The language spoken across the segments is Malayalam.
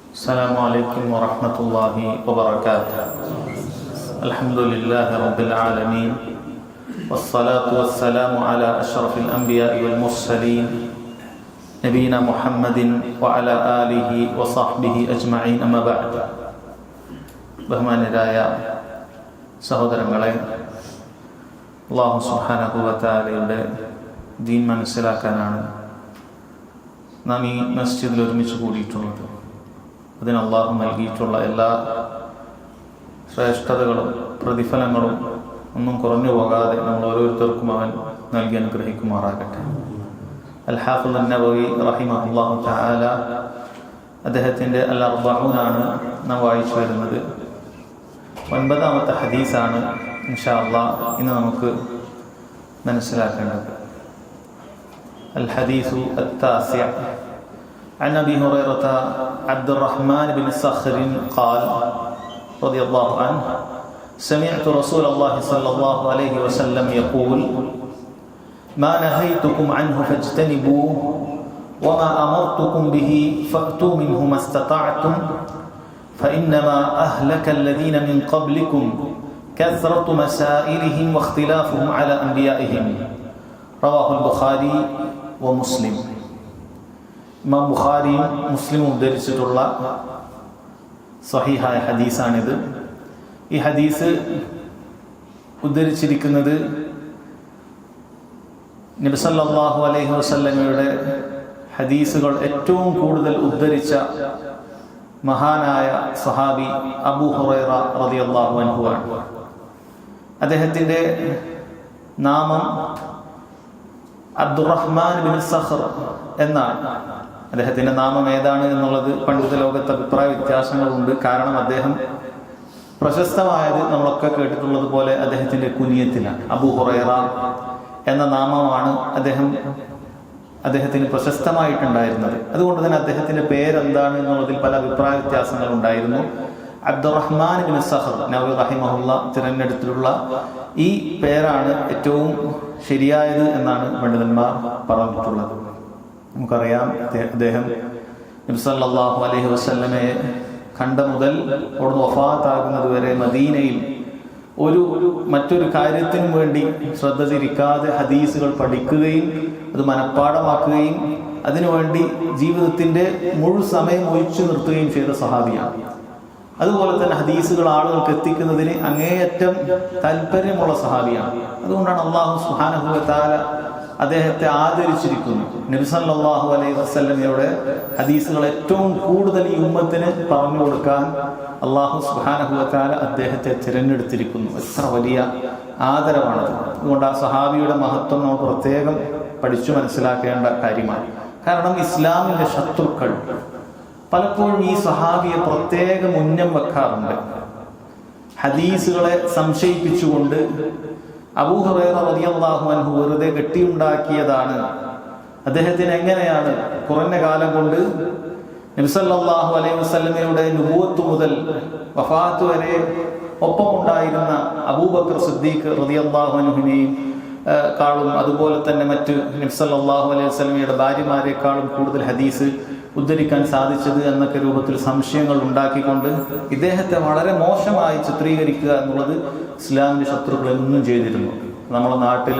السلام عليكم ورحمة الله وبركاته. الحمد لله رب العالمين، والصلاة والسلام على أشرف الأنبياء والمرسلين نبينا محمد وعلى آله وصحبه أجمعين. أما بعد. ബഹുമാന്യരായ സഹോദരങ്ങളെ, അല്ലാഹു സുബ്ഹാനഹു വ തആലയുടെ ദീൻ മനസ്സിലാക്കാനാണ് നാം ഈ മസ്ജിദിൽ ഒരുമിച്ച് കൂടിയിട്ടുള്ളത്. അതിന് അള്ളാഹു നൽകിയിട്ടുള്ള എല്ലാ ശ്രേഷ്ഠതകളും പ്രതിഫലങ്ങളും ഒന്നും കുറഞ്ഞു പോകാതെ നമ്മൾ ഓരോരുത്തർക്കും അവൻ നൽകി അനുഗ്രഹിക്കുമാറാകട്ടെ. അൽ-ഹാഫിദ് അൻ-നവവി റഹിമഹുല്ലാഹു തആല അദ്ദേഹത്തിൻ്റെ അൽ-അർബഊനാണ് നാം വായിച്ചു വരുന്നത്. 9ാമത്തെ ഹദീസാണ് ഇൻഷാ അല്ലാഹ് ഇന്ന് നമുക്ക് മനസ്സിലാക്കേണ്ടത്. الحديث التاسع عن أبي هريرة عبد الرحمن بن صخر قال رضي الله عنه: سمعت رسول الله صلى الله عليه وسلم يقول: ما نهيتكم عنه فاجتنبوه وما أمرتكم به فأتوا منه ما استطعتم فإنما أهلك الذين من قبلكم كثرة مسائلهم واختلافهم على أنبيائهم. رواه البخاري ومسلم. ഇമാം ബുഖാരിയും മുസ്ലിമും ഉദ്ധരിച്ചിട്ടുള്ള സ്വഹീഹായ ഹദീസാണിത്. ഈ ഹദീസ് ഉദ്ധരിച്ചിരിക്കുന്നത് നബി സല്ലല്ലാഹു അലൈഹി വസല്ലമയുടെ ഹദീസുകൾ ഏറ്റവും കൂടുതൽ ഉദ്ധരിച്ച മഹാനായ സ്വഹാബി അബൂ ഹുറൈറ റളിയല്ലാഹു അൻഹു ആണ്. അദ്ദേഹത്തിൻ്റെ നാമം അബ്ദുറഹ്മാൻ ബിൻ സഖർ എന്നാണ്. അദ്ദേഹത്തിന്റെ നാമം ഏതാണ് എന്നുള്ളത് പണ്ഡിത ലോകത്ത് അഭിപ്രായ വ്യത്യാസങ്ങളുണ്ട്. കാരണം അദ്ദേഹം പ്രശസ്തമായത് നമ്മളൊക്കെ കേട്ടിട്ടുള്ളത് പോലെ അദ്ദേഹത്തിന്റെ കുനിയത്തിലാണ്. അബൂ ഹുറൈറ എന്ന നാമമാണ് അദ്ദേഹത്തിന് പ്രശസ്തമായിട്ടുണ്ടായിരുന്നത്. അതുകൊണ്ട് തന്നെ അദ്ദേഹത്തിന്റെ പേരെന്താണ് എന്നുള്ളതിൽ പല അഭിപ്രായ വ്യത്യാസങ്ങൾ ഉണ്ടായിരുന്നു. അബ്ദുറഹ്മാൻ ബിൻ സഖർ നവവി റഹിമഹുള്ള തിരഞ്ഞെടുത്തിട്ടുള്ള ഈ പേരാണ് ഏറ്റവും ശരിയായത് എന്നാണ് പണ്ഡിതന്മാർ പറഞ്ഞിട്ടുള്ളത്. നമുക്കറിയാം, അദ്ദേഹം നബി സല്ലല്ലാഹു അലൈഹി വസല്ലമയെ കണ്ട മുതൽ അവിടുന്ന് വഫാത്താകുന്നത് വരെ മദീനയിൽ മറ്റൊരു കാര്യത്തിനും വേണ്ടി ശ്രദ്ധ തിരിക്കാതെ ഹദീസുകൾ പഠിക്കുകയും അത് മനഃപ്പാഠമാക്കുകയും അതിനുവേണ്ടി ജീവിതത്തിന്റെ മുഴു സമയം ഒഴിച്ചു നിർത്തുകയും ചെയ്ത സഹാബിയാണ്. അതുപോലെ തന്നെ ഹദീസുകൾ ആളുകൾക്ക് എത്തിക്കുന്നതിന് അങ്ങേയറ്റം താല്പര്യമുള്ള സഹാബിയാണ്. അതുകൊണ്ടാണ് അല്ലാഹു സുബ്ഹാനഹു വ തആല അദ്ദേഹത്തെ ആദരിച്ചിരിക്കുന്നു. നബി സല്ലല്ലാഹു അലൈഹി വസല്ലമയുടെ ഹദീസുകൾ ഏറ്റവും കൂടുതൽ ഈ ഉമ്മത്തിന് പറഞ്ഞു കൊടുക്കാൻ അല്ലാഹു സുബ്ഹാനഹു വ തആല അദ്ദേഹത്തെ തിരഞ്ഞെടുത്തിരിക്കുന്നു. എത്ര വലിയ ആദരവാണത്. അതുകൊണ്ട് ആ സഹാബിയുടെ മഹത്വം നമ്മൾ പ്രത്യേകം പഠിച്ചു മനസ്സിലാക്കേണ്ട കാര്യമാണ്. കാരണം ഇസ്ലാമിന്റെ ശത്രുക്കൾ പലപ്പോഴും ഈ സഹാബിയെ പ്രത്യേകം ഉന്നം വെക്കാറുണ്ട്. ഹദീസുകളെ സംശയിപ്പിച്ചുകൊണ്ട് അബൂ ഹുറൈറ റളിയല്ലാഹു അൻഹു വെറുതെ കെട്ടിയുണ്ടാക്കിയതാണ്, അദ്ദേഹത്തിന് എങ്ങനെയാണ് കുറഞ്ഞ കാലം കൊണ്ട് നബി സല്ലല്ലാഹു അലൈഹി വസല്ലമയുടെ നുബുവത്ത് മുതൽ വഫാത്ത് വരെ ഒപ്പമുണ്ടായിരുന്ന അബൂബക്കർ സിദ്ദീഖ് റളിയല്ലാഹു അൻഹുവിനെയും കാളും അതുപോലെ തന്നെ മറ്റ് നബി സല്ലല്ലാഹു അലൈഹി വസല്ലമയുടെ ഭാര്യമാരെക്കാളും കൂടുതൽ ഹദീസ് ഉദ്ധരിക്കാൻ സാധിച്ചത് എന്നൊക്കെ രൂപത്തിൽ സംശയങ്ങൾ ഉണ്ടാക്കിക്കൊണ്ട് ഇദ്ദേഹത്തെ വളരെ മോശമായി ചിത്രീകരിക്കുക എന്നുള്ളത് ഇസ്ലാമിന്റെ ശത്രുക്കൾ എന്നും ചെയ്തിരുന്നു. നമ്മുടെ നാട്ടിൽ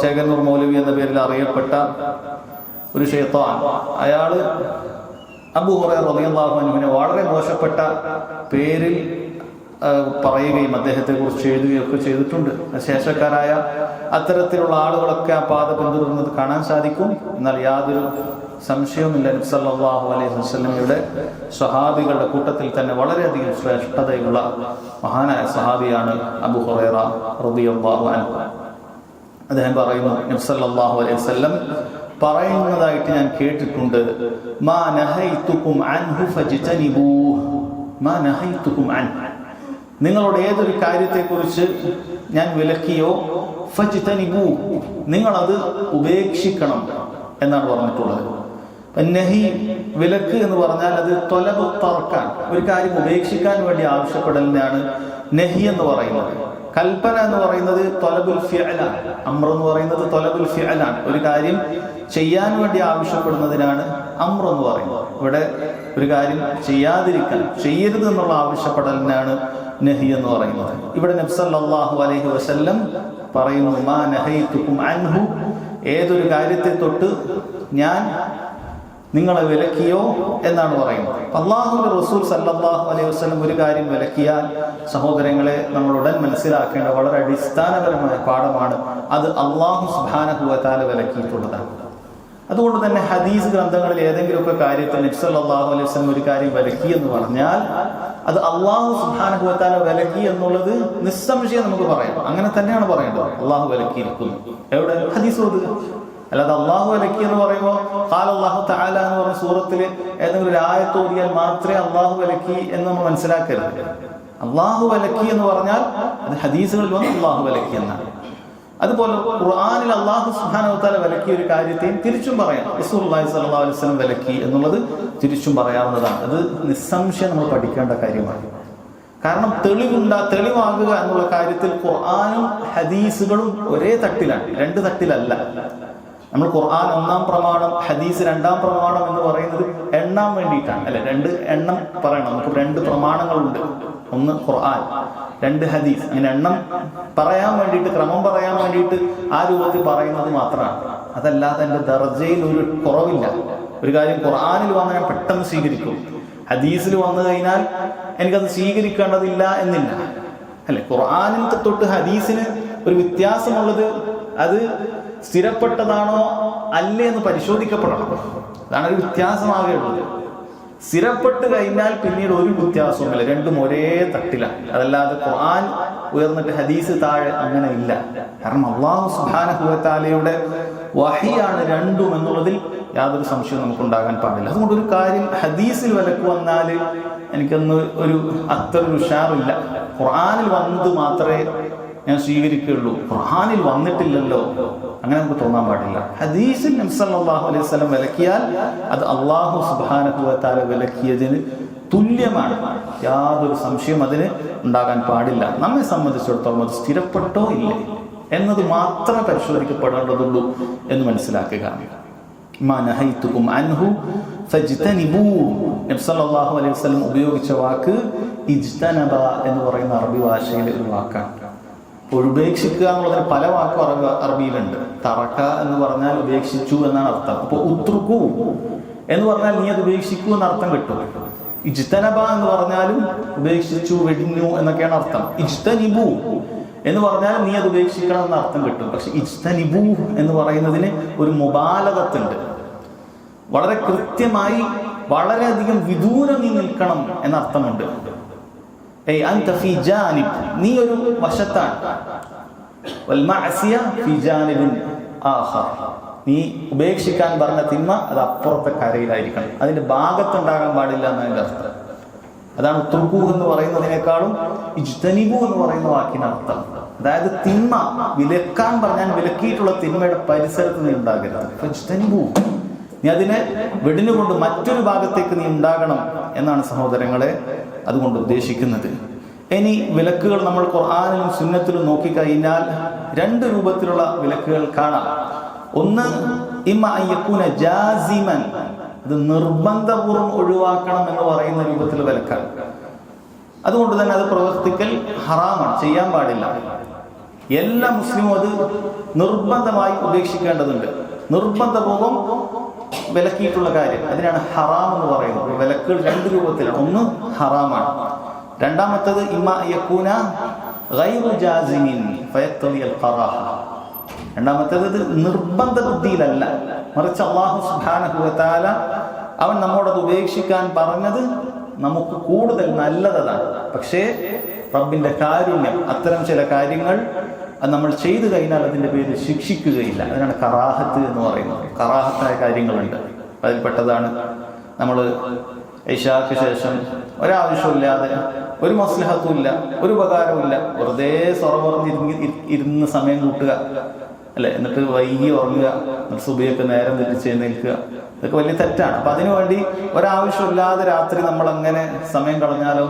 ചേകന്നൂർ മൗലവി എന്ന പേരിൽ അറിയപ്പെട്ട ഒരു ശൈത്താൻ, അയാള് അബൂ ഹുറൈറ റളിയല്ലാഹു അൻഹുവിനെ വളരെ മോശപ്പെട്ട പേരിൽ പറയുകയും അദ്ദേഹത്തെ കുറിച്ച് എഴുതുകയൊക്കെ ചെയ്തിട്ടുണ്ട്. ശേഷക്കാരായ അത്തരത്തിലുള്ള ആളുകളൊക്കെ ആ പാത പിന്തുടരുന്നത് കാണാൻ സാധിക്കും. എന്നാൽ യാതൊരു സംശയവുമില്ല, നബി സല്ലല്ലാഹു അലൈഹി വസല്ലമയുടെ സ്വഹാബികളുടെ കൂട്ടത്തിൽ തന്നെ വളരെയധികം ശ്രേഷ്ഠതയുള്ള മഹാനായ സ്വഹാബിയാണ് അബൂ ഹുറൈറ റളിയല്ലാഹു അൻഹു. അദ്ദേഹം പറയുന്നു, നബി സല്ലല്ലാഹു അലൈഹി വസല്ലം പറയുന്നതായിട്ട് ഞാൻ കേട്ടിട്ടുണ്ട്, മാ നഹൈതുകും അൻഹു ഫജ്തനിബൂഹ്. മാ നഹൈതുകും അൻഹു, നിങ്ങളോട് ഏതൊരു കാര്യത്തെക്കുറിച്ച് ഞാൻ വിലക്കിയോ ഫജ്തനിബൂഹ്, നിങ്ങളത് ഉപേക്ഷിക്കണം എന്നാണ് പറഞ്ഞിട്ടുള്ളത്. നഹി, വിലക്ക് എന്ന് പറഞ്ഞാൽ അത് തൊലബു തർക്കാൻ, ഒരു കാര്യം ഉപേക്ഷിക്കാൻ വേണ്ടി ആവശ്യപ്പെടലിനാണ് നഹി എന്ന് പറയുന്നത്. കൽപ്പന എന്ന് പറയുന്നത് തൊലബുൽ ഫിഅലാണ്. അംർ എന്ന് പറയുന്നത് തൊലബുൽ ഫിഅലാണ്. ഒരു കാര്യം ചെയ്യാൻ വേണ്ടി ആവശ്യപ്പെടുന്നതിനാണ് അമ്ര എന്ന് പറയുന്നത്. ഇവിടെ ഒരു കാര്യം ചെയ്യാതിരിക്കാൻ, ചെയ്യരുത് എന്നുള്ള ആവശ്യപ്പെടലിനാണ് നഹി എന്ന് പറയുന്നത്. ഇവിടെ നബി സല്ലല്ലാഹു അലൈഹി വസല്ലം പറയുന്നു, മാ നഹൈതുകും അൻഹു, ഏതൊരു കാര്യത്തെ തൊട്ട് ഞാൻ നിങ്ങളെ വിലക്കിയോ എന്നാണ് പറയുന്നത്. അല്ലാഹുവിന്റെ റസൂൽ സല്ലല്ലാഹു അലൈഹി വസല്ലം ഒരു കാര്യം വിലക്കിയാൽ സഹോദരങ്ങളെ നമ്മൾ ഉടൻ മനസ്സിലാക്കേണ്ട വളരെ അടിസ്ഥാനപരമായ പാഠമാണ്, അത് അല്ലാഹു സുബ്ഹാനഹു വ തആല വിലക്കിയിട്ടുള്ളതാണ്. അതുകൊണ്ട് തന്നെ ഹദീസ് ഗ്രന്ഥങ്ങളിൽ ഏതെങ്കിലുമൊക്കെ കാര്യത്തിൽ നബി സല്ലല്ലാഹു അലൈഹി വസല്ലം ഒരു കാര്യം വിലക്കി എന്ന് പറഞ്ഞാൽ അത് അല്ലാഹു സുബ്ഹാനഹു വ തആല വിലക്കി എന്നുള്ളത് നിസ്സംശയം നമുക്ക് പറയാം. അങ്ങനെ തന്നെയാണ് പറയേണ്ടത്. അല്ലാഹു വിലക്കിയിരിക്കുന്നു. എവിടെ? ഹദീസ് ഓതുക. അല്ലാതെ അള്ളാഹു വിലക്കി എന്ന് പറയുമ്പോൾ ഖാല അല്ലാഹു തആല എന്ന് പറഞ്ഞ സൂറത്തിൽ ഏതെങ്കിലും ഒരു ആയത്ത് ഓതിയാൽ മാത്രമേ അള്ളാഹു വിലക്കി എന്ന് നമ്മൾ മനസ്സിലാക്കരുത്. അള്ളാഹു വിലക്കി എന്ന് പറഞ്ഞാൽ അത് ഹദീസുകളിൽ വന്ന് അള്ളാഹു വിലക്കി എന്നാണ്. അതുപോലെ ഖുർആനിൽ അല്ലാഹു സുബ്ഹാനഹു വ തആല വിലക്കിയ ഒരു കാര്യത്തെയും തിരിച്ചും പറയാം. റസൂലുള്ളാഹി സ്വല്ലല്ലാഹു അലൈഹി വസല്ലം വിലക്കി എന്നുള്ളത് തിരിച്ചും പറയാവുന്നതാണ്. അത് നിസ്സംശയം നമ്മൾ പഠിക്കേണ്ട കാര്യമാണ്. കാരണം തെളിവാകുക എന്നുള്ള കാര്യത്തിൽ ഖുർആനും ഹദീസുകളും ഒരേ തട്ടിലാണ്, രണ്ട് തട്ടിലല്ല. നമ്മൾ ഖുർആൻ ഒന്നാം പ്രമാണം, ഹദീസ് രണ്ടാം പ്രമാണം എന്ന് പറയുന്നത് എണ്ണാൻ വേണ്ടിയിട്ടാണ്, അല്ലെ? രണ്ട് എണ്ണം പറയണം. നമുക്ക് രണ്ട് പ്രമാണങ്ങളുണ്ട്, ഒന്ന് ഖുർആൻ, രണ്ട് ഹദീസ്. അങ്ങനെ എണ്ണം പറയാൻ വേണ്ടിയിട്ട്, ക്രമം പറയാൻ വേണ്ടിയിട്ട് ആ രൂപത്തിൽ പറയുന്നത് മാത്രമാണ്. അതല്ലാതെ എൻ്റെ ദർജയിൽ ഒരു കുറവില്ല. ഒരു കാര്യം ഖുർആനിൽ വന്ന് ഞാൻ പെട്ടെന്ന് സ്വീകരിക്കും, ഹദീസിൽ വന്നു കഴിഞ്ഞാൽ എനിക്കത് സ്വീകരിക്കേണ്ടതില്ല എന്നില്ല, അല്ലെ? ഖുർആനിൽ തൊട്ട് ഹദീസിന് ഒരു വ്യത്യാസമുള്ളത് അത് സ്ഥിരപ്പെട്ടതാണോ അല്ലേ എന്ന് പരിശോധിക്കപ്പെടണം. അതാണ് ഒരു വ്യത്യാസമാകേണ്ടത്. സ്ഥിരപ്പെട്ട് കഴിഞ്ഞാൽ പിന്നീട് ഒരു വ്യത്യാസവുമില്ല, രണ്ടും ഒരേ തട്ടിലാണ്. അതല്ലാതെ ഖുർആൻ ഉയർന്നിട്ട് ഹദീസ് താഴെ, അങ്ങനെ ഇല്ല. കാരണം അല്ലാഹു സുബ്ഹാനഹു വ തആലയുടെ വഹിയാണ് രണ്ടും എന്നുള്ളതിൽ യാതൊരു സംശയവും നമുക്കുണ്ടാകാൻ പാടില്ല. അതുകൊണ്ട് ഒരു കാര്യം ഹദീസിൽ വിലക്ക് വന്നാൽ എനിക്കൊന്ന് അത്ര ഉഷാറില്ല, ഖുർആനിൽ വന്നത് മാത്രമേ ഞാൻ സ്വീകരിക്കുകയുള്ളൂ, ഖുർആനിൽ വന്നിട്ടില്ലല്ലോ, അങ്ങനെ നമുക്ക് തോന്നാൻ പാടില്ല. ഹദീസിൽ നബി സല്ലല്ലാഹു അലൈഹി വസല്ലം വിലക്കിയാൽ അത് അല്ലാഹു സുബ്ഹാനഹു വ തആല വിലക്കിയതിന് തുല്യമാണ്. യാതൊരു സംശയം അതിന് ഉണ്ടാകാൻ പാടില്ല. നമ്മെ സംബന്ധിച്ചിടത്തോളം അത് സ്ഥിരപ്പെട്ടോ ഇല്ലേ എന്നത് മാത്രമേ പരിശോധിക്കപ്പെടേണ്ടതുള്ളൂ എന്ന് മനസ്സിലാക്കുക. മാ നഹൈതുകും അൻഹു ഫജ്തനിബൂ. നബി സല്ലല്ലാഹു അലൈഹി വസല്ലം ഉപയോഗിച്ച വാക്ക് ഇജ്തനബ എന്ന് പറയുന്ന അറബി ഭാഷയിലെ ഒരു വാക്കാണ്. ഉപേക്ഷിക്കുക എന്നുള്ളതിന് പല വാക്കും അറബിയിലുണ്ട്. തറക്ക എന്ന് പറഞ്ഞാൽ ഉപേക്ഷിച്ചു എന്നാണ് അർത്ഥം. അപ്പൊ ഉത്രുക്കു എന്ന് പറഞ്ഞാൽ നീ അത് ഉപേക്ഷിക്കൂ എന്ന അർത്ഥം കിട്ടും. ഇജ്തനബ എന്ന് പറഞ്ഞാലും ഉപേക്ഷിച്ചു, വെടിഞ്ഞു എന്നൊക്കെയാണ് അർത്ഥം. ഇജ്തനിബു എന്ന് പറഞ്ഞാൽ നീ അത് ഉപേക്ഷിക്കണം എന്ന അർത്ഥം കിട്ടും. പക്ഷെ ഇജ്തനിബു എന്ന് പറയുന്നതിന് ഒരു മുബാലഗത്തുണ്ട്. വളരെ കൃത്യമായി വളരെയധികം വിദൂരം നീ നിൽക്കണം എന്ന അർത്ഥമുണ്ട്. നീ ഒരു വശത്താണ്, നീ ഉപേക്ഷിക്കാൻ പറഞ്ഞ തിന്മ അത് അപ്പുറത്തെ കരയിലായിരിക്കണം, അതിന്റെ ഭാഗത്തുണ്ടാകാൻ പാടില്ല എന്നതിന്റെ അർത്ഥം. അതാണ് തുർക്കു എന്ന് പറയുന്നതിനേക്കാളും ഇജ്തനിബു എന്ന് പറയുന്ന വാക്കിന് അർത്ഥം. അതായത് തിന്മ വിലക്കാൻ പറഞ്ഞാൽ വിലക്കിയിട്ടുള്ള തിന്മയുടെ പരിസരത്ത് നീ ഉണ്ടാകരുത്. ഇജ്തനിബു, നീ അതിനെ വെടിഞ്ഞുകൊണ്ട് മറ്റൊരു ഭാഗത്തേക്ക് നീ ഉണ്ടാകണം എന്നാണ് സഹോദരങ്ങളെ അതുകൊണ്ട് ഉദ്ദേശിക്കുന്നത്. ഇനി വിലക്കുകൾ നമ്മൾ ഖുർആനിലും സുന്നത്തിലും നോക്കിക്കഴിഞ്ഞാൽ രണ്ട് രൂപത്തിലുള്ള വിലക്കുകൾ കാണാം. ഒന്ന് ഇമ്മ അയ്യക്കൂന ജാസിമൻ, ഇത് നിർബന്ധപൂർവ്വം ഒഴിവാക്കണം എന്ന് പറയുന്ന രൂപത്തിൽ വിലക്കാണ്. അതുകൊണ്ട് തന്നെ അത് പ്രവർത്തിക്കൽ ഹറാമാണ്, ചെയ്യാൻ പാടില്ല. എല്ലാ മുസ്ലിമും അത് നിർബന്ധമായി ഉപേക്ഷിക്കേണ്ടതുണ്ട്. നിർബന്ധപൂർവ്വം വിലക്കിയിട്ടുള്ള കാര്യം, അതിനാണ് ഹറാം എന്ന് പറയുന്നത്. വിലക്കുകൾ രണ്ട് രൂപത്തിലാണ്. ഒന്ന് ഹറാമാണ്, രണ്ടാമത്തത് ഇമ്മ യകൂന ഗൈറു ജാസിമിൻ ഫയഖ്തദി അൽ ഖറാഹ. രണ്ടാമത്തേത് ഇത് നിർബന്ധ ബുദ്ധിയിലല്ല, മറിച്ച് അല്ലാഹു സുബ്ഹാനഹു വ തആല അവൻ നമ്മോടത് ഉപേക്ഷിക്കാൻ പറഞ്ഞത് നമുക്ക് കൂടുതൽ നല്ലതാണ്. പക്ഷേ റബ്ബിന്റെ കാരുണ്യം, അത്തരം ചില കാര്യങ്ങൾ അത് നമ്മൾ ചെയ്തു കഴിഞ്ഞാൽ അതിന്റെ പേരിൽ ശിക്ഷിക്കുകയില്ല. അതിനാണ് കറാഹത്ത് എന്ന് പറയുന്നത്. കറാഹത്തായ കാര്യങ്ങളുണ്ട്, അതിൽപ്പെട്ടതാണ് നമ്മൾ ഇശാക്ക് ശേഷം ഒരാവശ്യമില്ലാതെ, ഒരു മസ്ലഹത്തും ഇല്ല, ഒരു ഉപകാരമില്ല, വെറുതെ ഇരുന്ന് സമയം കൂട്ടുക, അല്ലെ? എന്നിട്ട് വൈകി ഉറങ്ങുക, സുബഹിയൊക്കെ നേരം തിരിച്ച് എഴുന്നേൽക്കുക. ഇതൊക്കെ വലിയ തെറ്റാണ്. അപ്പൊ അതിനുവേണ്ടി ഒരാവശ്യമില്ലാതെ രാത്രി നമ്മൾ അങ്ങനെ സമയം കളഞ്ഞാലോ,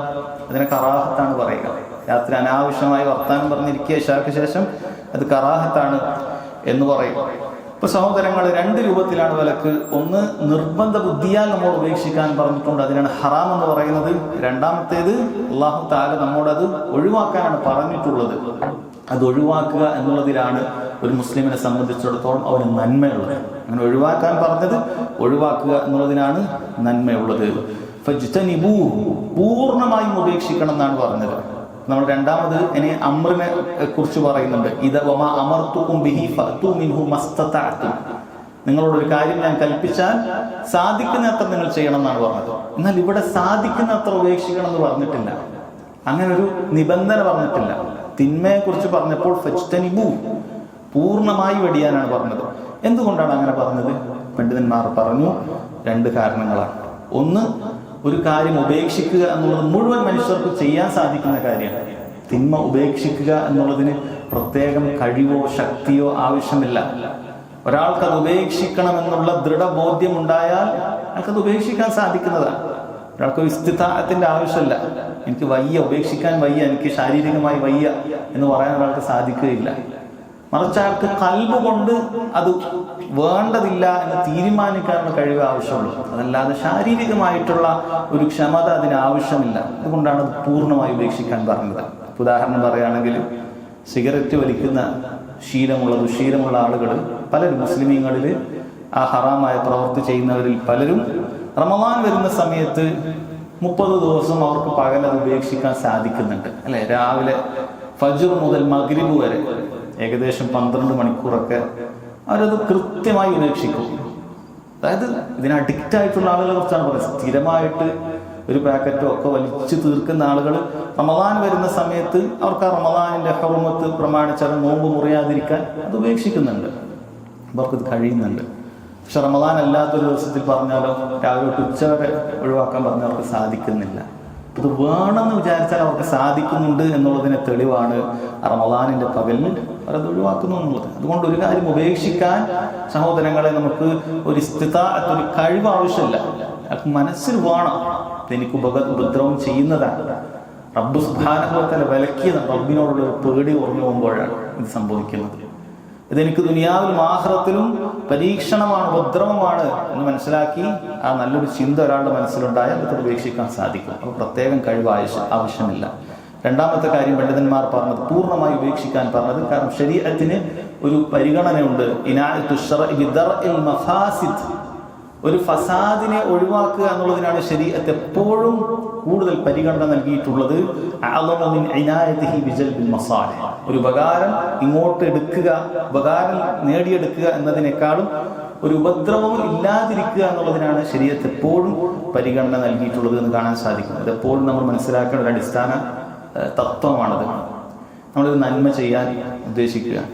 അതിനെ കറാഹത്താണ് പറയുക. രാത്രി അനാവശ്യമായി വർത്താനം പറഞ്ഞിരിക്കുക ഇശാക്ക് ശേഷം, അത് കറാഹത്താണ് എന്ന് പറയും. ഇപ്പൊ സഹോദരങ്ങൾ, രണ്ട് രൂപത്തിലാണ് വിലക്ക്. ഒന്ന്, നിർബന്ധ ബുദ്ധിയാൽ നമ്മൾ ഉപേക്ഷിക്കാൻ പറഞ്ഞിട്ടുണ്ട്, അതിനാണ് ഹറാം എന്ന് പറയുന്നത്. രണ്ടാമത്തേത്, അല്ലാഹു തആല നമ്മോടത് ഒഴിവാക്കാനാണ് പറഞ്ഞിട്ടുള്ളത്. അത് ഒഴിവാക്കുക എന്നുള്ളതിലാണ് ഒരു മുസ്ലിമിനെ സംബന്ധിച്ചിടത്തോളം അവന് നന്മയുള്ളത്. അങ്ങനെ ഒഴിവാക്കാൻ പറഞ്ഞത് ഒഴിവാക്കുക എന്നുള്ളതിനാണ് നന്മയുള്ളത്. ഫജ്തനിബൂഹു, പൂർണ്ണമായും ഉപേക്ഷിക്കണം എന്നാണ് പറഞ്ഞത്. നമ്മൾ രണ്ടാമത് ഇനി അമ്രിനെ കുറിച്ച് പറയുന്നുണ്ട്. ഇദ വമാ അമർതുകും ബിഹി ഫഅതു മിൻഹു മസ്തതഅതും, നിങ്ങളോടൊരു കാര്യം ഞാൻ കൽപ്പിച്ചാൽ സാധിക്കുന്നത്ര നിങ്ങൾ ചെയ്യണം എന്നാണ് പറഞ്ഞത്. എന്നാൽ ഇവിടെ സാധിക്കുന്നത്ര ഉപേക്ഷിക്കണം എന്ന് പറഞ്ഞിട്ടില്ല, അങ്ങനെ ഒരു നിബന്ധന പറഞ്ഞിട്ടില്ല. തിന്മയെ കുറിച്ച് പറഞ്ഞപ്പോൾ ഫജ്തനിബൂ, പൂർണ്ണമായി വെടിയാനാണ് പറഞ്ഞത്. എന്തുകൊണ്ടാണ് അങ്ങനെ പറഞ്ഞത്? പണ്ഡിതന്മാർ പറഞ്ഞു, രണ്ട് കാരണങ്ങളാണ്. ഒന്ന്, ഒരു കാര്യം ഉപേക്ഷിക്കുക എന്നുള്ളത് മുഴുവൻ മനുഷ്യർക്ക് ചെയ്യാൻ സാധിക്കുന്ന കാര്യമാണ്. തിന്മ ഉപേക്ഷിക്കുക എന്നുള്ളതിന് പ്രത്യേകം കഴിവോ ശക്തിയോ ആവശ്യമില്ല. ഒരാൾക്കത് ഉപേക്ഷിക്കണമെന്നുള്ള ദൃഢബോധ്യം ഉണ്ടായാൽ അയാൾക്കത് ഉപേക്ഷിക്കാൻ സാധിക്കുന്നതാണ്. ഒരാൾക്ക് ഇസ്തിതാഅത്തിന്റെ ആവശ്യമില്ല. എനിക്ക് വയ്യ, ഉപേക്ഷിക്കാൻ വയ്യ, എനിക്ക് ശാരീരികമായി വയ്യ എന്ന് പറയാൻ ഒരാൾക്ക് സാധിക്കുകയില്ല. മറിച്ച് അയാൾക്ക് ഖൽബ് കൊണ്ട് അത് വേണ്ടതില്ല എന്ന് തീരുമാനിക്കാനുള്ള കഴിവ് ആവശ്യമുള്ളൂ. അതല്ലാതെ ശാരീരികമായിട്ടുള്ള ഒരു ക്ഷമത അതിന് ആവശ്യമില്ല. അതുകൊണ്ടാണ് അത് പൂർണ്ണമായി ഉപേക്ഷിക്കാൻ പറഞ്ഞത്. ഉദാഹരണം പറയുകയാണെങ്കിൽ, സിഗരറ്റ് വലിക്കുന്ന ദുശീലമുള്ള ആളുകൾ പലരും, മുസ്ലിമീങ്ങളിൽ ആ ഹറാമായ പ്രവൃത്തി ചെയ്യുന്നവരിൽ പലരും റമളാൻ വരുന്ന സമയത്ത് 30 ദിവസം അവർക്ക് പകലത് ഉപേക്ഷിക്കാൻ സാധിക്കുന്നുണ്ട്, അല്ലെ? രാവിലെ ഫജ്ർ മുതൽ മഗ്രിബ് വരെ ഏകദേശം 12 മണിക്കൂറൊക്കെ അവരത് കൃത്യമായി ഉപേക്ഷിക്കും. അതായത് ഇതിന് അഡിക്റ്റ് ആയിട്ടുള്ള ആളുകളെ കുറിച്ചാണ് പറയുന്നത്. സ്ഥിരമായിട്ട് ഒരു പാക്കറ്റോ ഒക്കെ വലിച്ചു തീർക്കുന്ന ആളുകൾ റമളാൻ വരുന്ന സമയത്ത് അവർക്ക് ആ റമളാനിന്റെ ഹുർമത്ത് പ്രമാണിച്ച് നോമ്പ് മുറിയാതിരിക്കാൻ അത് ഉപേക്ഷിക്കുന്നുണ്ട്, അവർക്കത് കഴിയുന്നുണ്ട്. പക്ഷെ റമളാൻ അല്ലാത്തൊരു ദിവസത്തിൽ പറഞ്ഞാലോ, രാവിലെ ഉച്ചവരെ ഒഴിവാക്കാൻ പറഞ്ഞാൽ അവർക്ക് സാധിക്കുന്നില്ല. ഇത് വേണമെന്ന് വിചാരിച്ചാൽ അവർക്ക് സാധിക്കുന്നുണ്ട് എന്നുള്ളതിന് തെളിവാണ് റമളാനിന്റെ പകലിൽ അവരത് ഒഴിവാക്കുന്നു എന്നുള്ളത്. അതുകൊണ്ട് ഒരു കാര്യം ഉപേക്ഷിക്കാൻ സഹോദരങ്ങളെ നമുക്ക് ഒരു ഇസ്തിതാഅത്ത്, ഒരു കഴിവ് ആവശ്യമില്ല. അയാൾക്ക് മനസ്സിൽ വേണം എനിക്ക് ഉപദ്രവം ചെയ്യുന്നതാണ്. റബ്ബ് സുബ്ഹാനഹു വ തആല വിലക്കിയതാണ്. റബ്ബിനോടുള്ള ഒരു പേടി ഓർമ്മ പോകുമ്പോഴാണ് ഇത് സംഭവിക്കുന്നത്. ഇതെനിക്ക് ദുനിയാവിലും ആഖിറത്തിലും പരീക്ഷണമാണ്, ഉപദ്രവമാണ് എന്ന് മനസ്സിലാക്കി ആ നല്ലൊരു ചിന്ത ഒരാളുടെ മനസ്സിലുണ്ടായാൽ അത് ഉപേക്ഷിക്കാൻ സാധിക്കും. അപ്പോൾ പ്രത്യേകം കഴിവ് ആവശ്യമില്ല. രണ്ടാമത്തെ കാര്യം പണ്ഡിതന്മാർ പറഞ്ഞത് പൂർണ്ണമായി ഉപേക്ഷിക്കാൻ പറഞ്ഞത്, കാരണം ശരീഅത്തിന് ഒരു പരിഗണനയുണ്ട്. ഇനാഅത്തു ശർഇ ബിദർഇൽ മഫാസിദ്, ഒരു ഫസാദിനെ ഒഴിവാക്കുക എന്നുള്ളതിനാണ് ശരീഅത്ത് എപ്പോഴും കൂടുതൽ പരിഗണന നൽകിയിട്ടുള്ളത്. അഅ്ളമു മിൻ ഇനായതിഹി ബിജൽബിൽ മസാലിഹ്, ഒരു ഉപകാരം ഇങ്ങോട്ട് എടുക്കുക, ഉപകാരം നേടിയെടുക്കുക എന്നതിനേക്കാളും ഒരു ഉപദ്രവം ഇല്ലാതിരിക്കുക എന്നുള്ളതിനാണ് ശരീഅത്ത് എപ്പോഴും പരിഗണന നൽകിയിട്ടുള്ളത് എന്ന് കാണാൻ സാധിക്കും. അതെപ്പോഴും നമ്മൾ മനസ്സിലാക്കേണ്ട ഒരു അടിസ്ഥാന തത്വമാണത്. നമ്മളൊരു നന്മ ചെയ്യാൻ ഉദ്ദേശിക്കുന്നു,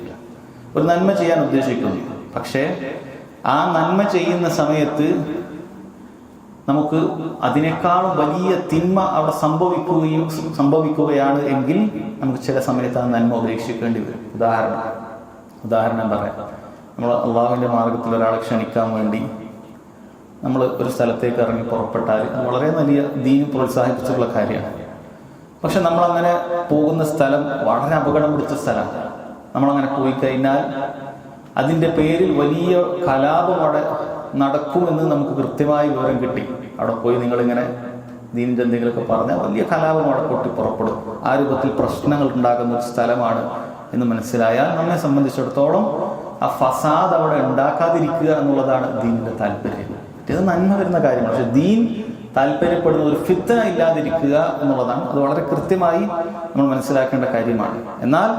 പക്ഷേ ആ നന്മ ചെയ്യുന്ന സമയത്ത് നമുക്ക് അതിനേക്കാളും വലിയ തിന്മ അവിടെ സംഭവിക്കുകയാണ് എങ്കിൽ നമുക്ക് ചില സമയത്ത് ആ നന്മ ഉപേക്ഷിക്കേണ്ടി വരും. ഉദാഹരണം പറയാം. നമ്മൾ അള്ളാഹുവിൻ്റെ മാർഗത്തിൽ ഒരാളെ ക്ഷണിക്കാൻ വേണ്ടി നമ്മൾ ഒരു സ്ഥലത്തേക്ക് ഇറങ്ങി പുറപ്പെട്ടാൽ വളരെ വലിയ ദീൻ പ്രോത്സാഹിപ്പിച്ചിട്ടുള്ള കാര്യമാണ്. പക്ഷെ നമ്മളങ്ങനെ പോകുന്ന സ്ഥലം വളരെ അപകടം പിടിച്ച സ്ഥലമാണ്. നമ്മളങ്ങനെ പോയി കഴിഞ്ഞാൽ അതിൻ്റെ പേരിൽ വലിയ കലാപം അവിടെ നടക്കുമെന്ന് നമുക്ക് കൃത്യമായി വിവരം കിട്ടി. അവിടെ പോയി നിങ്ങളിങ്ങനെ ദീനിൻ്റെ എന്തെങ്കിലുമൊക്കെ പറഞ്ഞാൽ വലിയ കലാപം അവിടെ പൊട്ടി പുറപ്പെടും. ആ രൂപത്തിൽ പ്രശ്നങ്ങൾ ഉണ്ടാകുന്ന ഒരു സ്ഥലമാണ് എന്ന് മനസ്സിലായാൽ നമ്മെ സംബന്ധിച്ചിടത്തോളം ആ ഫസാദ് അവിടെ ഉണ്ടാക്കാതിരിക്കുക എന്നുള്ളതാണ് ദീനിൻ്റെ താല്പര്യം. ഇത് നന്മ വരുന്ന കാര്യമാണ്. പക്ഷെ ദീൻ താല്പര്യപ്പെടുന്ന ഒരു ഫിത്ന ഇല്ലാതിരിക്കുക എന്നുള്ളതാണ്. അത് വളരെ കൃത്യമായി നമ്മൾ മനസ്സിലാക്കേണ്ട കാര്യമാണ്. എന്നാൽ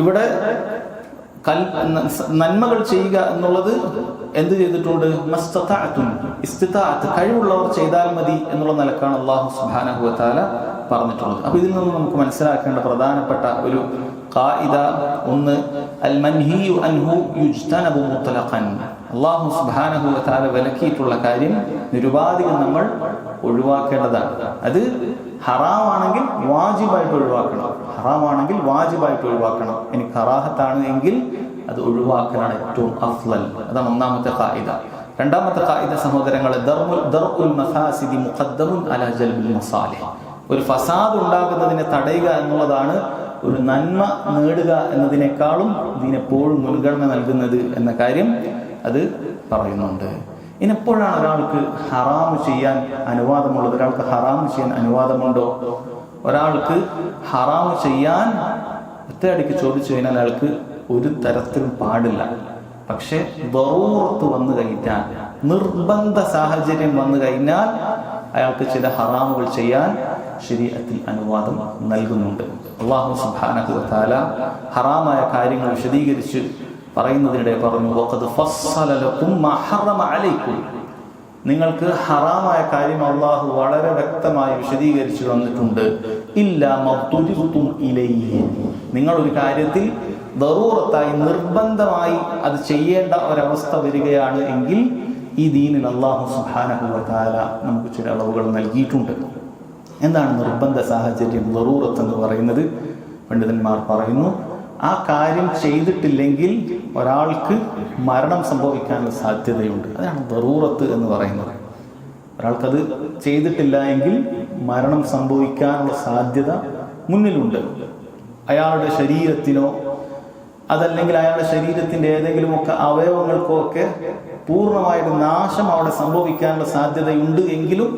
ഇവിടെ നന്മകൾ ചെയ്യുക എന്നുള്ളത് എന്ത് ചെയ്തിട്ടുണ്ട്? ഇസ്തിതാഅത്ത്, കഴിവുള്ളവർ ചെയ്താൽ മതി എന്നുള്ള നിലക്കാണ് അല്ലാഹു സുബ്ഹാനഹു വ തആല പറഞ്ഞിട്ടുള്ളത്. അപ്പൊ ഇതിൽ നിന്ന് നമുക്ക് മനസ്സിലാക്കേണ്ട പ്രധാനപ്പെട്ട ഒരു ഖായിദ ഒന്ന്, അൽ മൻഹിയു അൻഹു യുജ്തനബു മുത്ലഖൻ. അല്ലാഹു സുബ്ഹാനഹു വ തആല വിലക്കിയിട്ടുള്ള കാര്യം നിരുപാധികം നമ്മൾ ഒഴിവാക്കേണ്ടതാണ്. അത് ഹറാമാണെങ്കിൽ വാജിബായിട്ട് ഒഴിവാക്കണം. ഇനി കറാഹത്താണ് എങ്കിൽ അത് ഒഴിവാക്കലാണ് ഏറ്റവും അഫ്ളൽ. അതാണ് ഒന്നാമത്തെ ഖായിദ. രണ്ടാമത്തെ ഖായിദ സഹോദരങ്ങളെ, ദർഉൽ മഫാസിദി മുഖദ്ദമുൻ അലാ ജൽബിൽ മസാലിഹ്. ഒരു ഫസാദ് ഉണ്ടാകുന്നതിനെ തടയുക എന്നുള്ളതാണ് ഒരു നന്മ നേടുക എന്നതിനേക്കാളും ഇതിനെപ്പോഴും മുൻഗണന നൽകുന്നത് എന്ന കാര്യം അത് പറയുന്നുണ്ട്. ഇനിപ്പോഴാണ് ഒരാൾക്ക് ഹറാമ് ചെയ്യാൻ അനുവാദമുള്ളത്? ഒരാൾക്ക് ഹറാമ് ചെയ്യാൻ അനുവാദമുണ്ടോ? ഒരാൾക്ക് ഹറാമ് ചെയ്യാൻ ഒറ്റയടിക്ക് ചോദിച്ചു കഴിഞ്ഞാൽ അയാൾക്ക് ഒരു തരത്തിലും പാടില്ല. പക്ഷെ ദറൂറത്ത് വന്നു കഴിഞ്ഞാൽ, നിർബന്ധ സാഹചര്യം വന്നു കഴിഞ്ഞാൽ അയാൾക്ക് ചില ഹറാമുകൾ ചെയ്യാൻ ശരീഅത്തിൽ അനുവാദം നൽകുന്നുണ്ട്. അല്ലാഹു സുബ്ഹാനഹു വ തആല ഹറാമായ കാര്യങ്ങൾ വിശദീകരിച്ച് പറയുന്നതിനിടെ പറഞ്ഞു, വഖദ് ഫസ്സല ലക്കും മാ ഹറമ അലൈക്കും. നിങ്ങൾക്ക് ഹറാമായ കാര്യം അല്ലാഹു വളരെ വ്യക്തമായി വിശദീകരിച്ചു തന്നിട്ടുണ്ട്. ഇല്ലാ മദ്തുരിതും ഇലൈഹി. നിങ്ങൾ ഒരു കാര്യത്തിൽ ദറൂറത്തായി നിർബന്ധമായി അത് ചെയ്യേണ്ട ഒരവസ്ഥ വരികയാണ് എങ്കിൽ ഈ ദീനിൽ അല്ലാഹു സുബ്ഹാനഹു വ തആല നമുക്ക് ചില അളവുകൾ നൽകിയിട്ടുണ്ട്. എന്താണ് നിർബന്ധ സാഹചര്യം, ദറൂറത്ത് എന്ന് പറയുന്നത്? പണ്ഡിതന്മാർ പറയുന്നു, ആ കാര്യം ചെയ്തിട്ടില്ലെങ്കിൽ ഒരാൾക്ക് മരണം സംഭവിക്കാനുള്ള സാധ്യതയുണ്ട്. അതാണ് ദറൂറത്ത് എന്ന് പറയുന്നത്. ഒരാൾക്കത് ചെയ്തിട്ടില്ല എങ്കിൽ മരണം സംഭവിക്കാനുള്ള സാധ്യത മുന്നിലുണ്ട്. അയാളുടെ ശരീരത്തിനോ അതല്ലെങ്കിൽ അയാളുടെ ശരീരത്തിന്റെ ഏതെങ്കിലുമൊക്കെ അവയവങ്ങൾക്കോ ഒക്കെ പൂർണ്ണമായിട്ട് നാശം അവിടെ സംഭവിക്കാനുള്ള സാധ്യതയുണ്ട് എങ്കിലും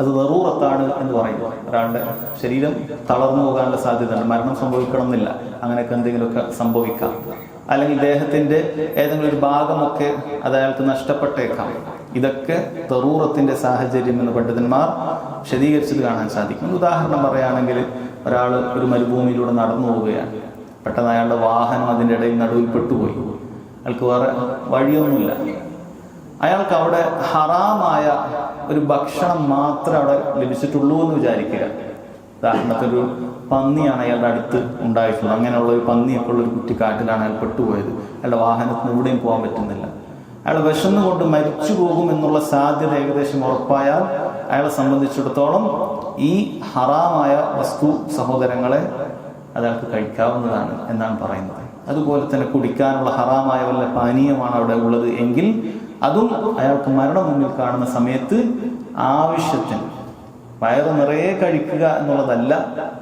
അത് ദറൂറത്താണ് എന്ന് പറയുന്നു. ഒരാളുടെ ശരീരം തളർന്നു പോകാനുള്ള സാധ്യതയുണ്ട്, മരണം സംഭവിക്കണം എന്നില്ല, അങ്ങനെയൊക്കെ എന്തെങ്കിലുമൊക്കെ സംഭവിക്കാം. അല്ലെങ്കിൽ ദേഹത്തിന്റെ ഏതെങ്കിലും ഒരു ഭാഗമൊക്കെ അത് അയാൾക്ക് നഷ്ടപ്പെട്ടേക്കാം. ഇതൊക്കെ ദറൂറത്തിന്റെ സാഹചര്യം എന്ന് പണ്ഡിതന്മാർ വിശദീകരിച്ചത് കാണാൻ സാധിക്കും. ഉദാഹരണം പറയുകയാണെങ്കിൽ, ഒരാൾ ഒരു മരുഭൂമിയിലൂടെ നടന്നു പോവുകയാണ്. പെട്ടെന്ന് അയാളുടെ വാഹനം അതിൻ്റെ ഇടയിൽ നടുവിൽ പെട്ടുപോയി. അയാൾക്ക് വേറെ വഴിയൊന്നുമില്ല. അയാൾക്ക് അവിടെ ഹറാമായ ഒരു ഭക്ഷണം മാത്രമേ അവിടെ ലഭിച്ചിട്ടുള്ളൂ എന്ന് വിചാരിക്കുക. ഉദാഹരണത്തിനൊരു പന്നിയാണ് അയാളുടെ അടുത്ത് ഉണ്ടായിട്ടുള്ളത്. അങ്ങനെയുള്ള ഒരു പന്നിയൊക്കെ ഉള്ളൊരു കുറ്റിക്കാട്ടിലാണ് അയാൾ പെട്ടുപോയത്. അയാളുടെ വാഹനത്തിന് എവിടെയും പോകാൻ പറ്റുന്നില്ല. അയാൾ വിശന്നുകൊണ്ട് മരിച്ചു പോകും എന്നുള്ള സാധ്യത ഏകദേശം ഉറപ്പായാൽ അയാളെ സംബന്ധിച്ചിടത്തോളം ഈ ഹറാമായ വസ്തു സഹോദരങ്ങളെ അതയാൾക്ക് കഴിക്കാവുന്നതാണ് എന്നാണ് പറയുന്നത്. അതുപോലെ തന്നെ കുടിക്കാനുള്ള ഹറാമായ വല്ല പാനീയമാണ് അവിടെ ഉള്ളത് എങ്കിൽ അതും അയാൾക്ക് മരണം മുന്നിൽ കാണുന്ന സമയത്ത് ആവശ്യത്തിന്, വയറ് നിറയെ കഴിക്കുക എന്നുള്ളതല്ല,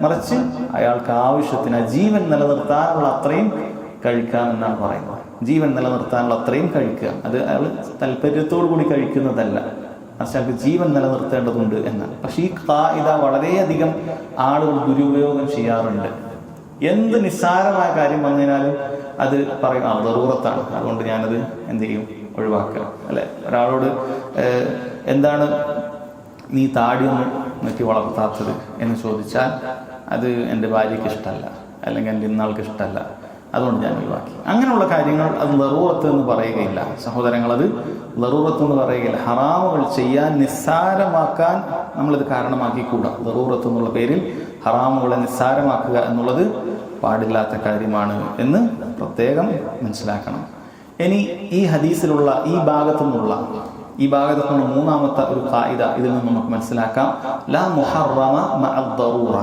മറിച്ച് അയാൾക്ക് ആവശ്യത്തിന് ജീവൻ നിലനിർത്താനുള്ള അത്രയും കഴിക്കാമെന്നാണ് പറയുന്നത്. ജീവൻ നിലനിർത്താനുള്ള അത്രയും കഴിക്കുക, അത് അയാൾ താല്പര്യത്തോടു കൂടി കഴിക്കുന്നതല്ല, മറിച്ച് അയാൾക്ക് ജീവൻ നിലനിർത്തേണ്ടതുണ്ട് എന്നാണ്. പക്ഷെ ഈ ഖാഇദ വളരെയധികം ആളുകൾ ദുരുപയോഗം ചെയ്യാറുണ്ട്. എന്ത് നിസ്സാരമായ കാര്യം വന്നതിനാലും അത് പറയും ദറൂറത്താണ്, അതുകൊണ്ട് ഞാനത് എന്ത് ചെയ്യും, ഒഴിവാക്കുക. അല്ലെ, ഒരാളോട് എന്താണ് നീ താടിയൊന്നും നോക്കി വളർത്താത്തത് എന്ന് ചോദിച്ചാൽ അത് എൻ്റെ ഭാര്യയ്ക്ക് ഇഷ്ടമല്ല, അല്ലെങ്കിൽ എൻ്റെ ഇന്നാൾക്ക് ഇഷ്ടമല്ല, അതുകൊണ്ട് ഞാൻ ഒഴിവാക്കി. അങ്ങനെയുള്ള കാര്യങ്ങൾ അത് ദറൂറത്ത് എന്ന് പറയുകയില്ല സഹോദരങ്ങൾ, അത് ദറൂറത്ത് എന്ന് പറയുകയില്ല. ഹറാമുകൾ ചെയ്യാൻ നിസ്സാരമാക്കാൻ നമ്മളിത് കാരണമാക്കിക്കൂടാ. ദറൂറത്ത് എന്നുള്ള പേരിൽ ഹറാമുകളെ നിസ്സാരമാക്കുക എന്നുള്ളത് പാടില്ലാത്ത കാര്യമാണ് എന്ന് പ്രത്യേകം മനസ്സിലാക്കണം. ഇനി ഈ ഹദീസിലുള്ള ഈ ഭാഗത്തു നിന്നുള്ള മൂന്നാമത്തെ ഒരു ഖായിദ ഇതിൽ നിന്ന് നമുക്ക് മനസ്സിലാക്കാം. ലാ മുഹറമ മഅ ദറൂറ.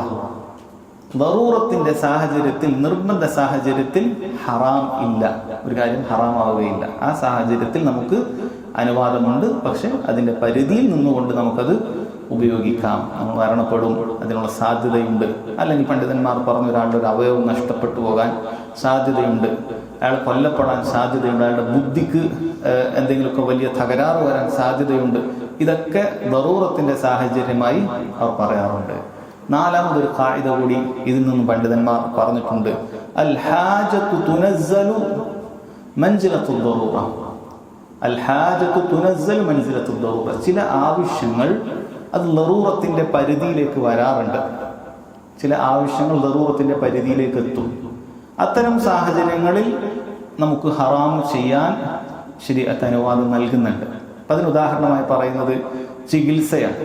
ദറൂറത്തിന്റെ സാഹചര്യത്തിൽ, നിർബന്ധ സാഹചര്യത്തിൽ ഹറാം ഇല്ല, ഒരു കാര്യം ഹറാമാവുകയില്ല. ആ സാഹചര്യത്തിൽ നമുക്ക് അനുവാദമുണ്ട്, പക്ഷെ അതിന്റെ പരിധിയിൽ നിന്നുകൊണ്ട് നമുക്കത് ഉപയോഗിക്കാം. നമ്മൾ മരണപ്പെടും, അതിനുള്ള സാധ്യതയുണ്ട്. അല്ലെങ്കിൽ പണ്ഡിതന്മാർ പറഞ്ഞു ഒരാളുടെ ഒരു അവയവം നഷ്ടപ്പെട്ടു പോകാൻ സാധ്യതയുണ്ട്, അയാൾ കൊല്ലപ്പെടാൻ സാധ്യതയുണ്ട്, അയാളുടെ ബുദ്ധിക്ക് എന്തെങ്കിലുമൊക്കെ വലിയ തകരാറ് വരാൻ സാധ്യതയുണ്ട്. ഇതൊക്കെ ദറൂറത്തിന്റെ സാഹചര്യമായി അവർ പറയാറുണ്ട്. നാലാമതൊരു ഖായിദ കൂടി ഇതിൽ നിന്നും പണ്ഡിതന്മാർ പറഞ്ഞിട്ടുണ്ട്. അൽ ഹാജത്തു തുനസ്സലു മൻസിലത്തു ദറൂറ. അൽ ഹാജത്തു തുനസ്സലു മൻസിലത്തു ദറൂറ. ചില ആവശ്യങ്ങൾ അത് ദറൂറത്തിന്റെ പരിധിയിലേക്ക് വരാറുണ്ട്. ചില ആവശ്യങ്ങൾ ദറൂറത്തിന്റെ പരിധിയിലേക്ക് എത്തും. അത്തരം സാഹചര്യങ്ങളിൽ നമുക്ക് ഹറാം ചെയ്യാൻ ശരീഅത്ത് അനുവാദം നൽകുന്നുണ്ട്. അപ്പം അതിന് ഉദാഹരണമായി പറയുന്നത് ചികിത്സയാണ്.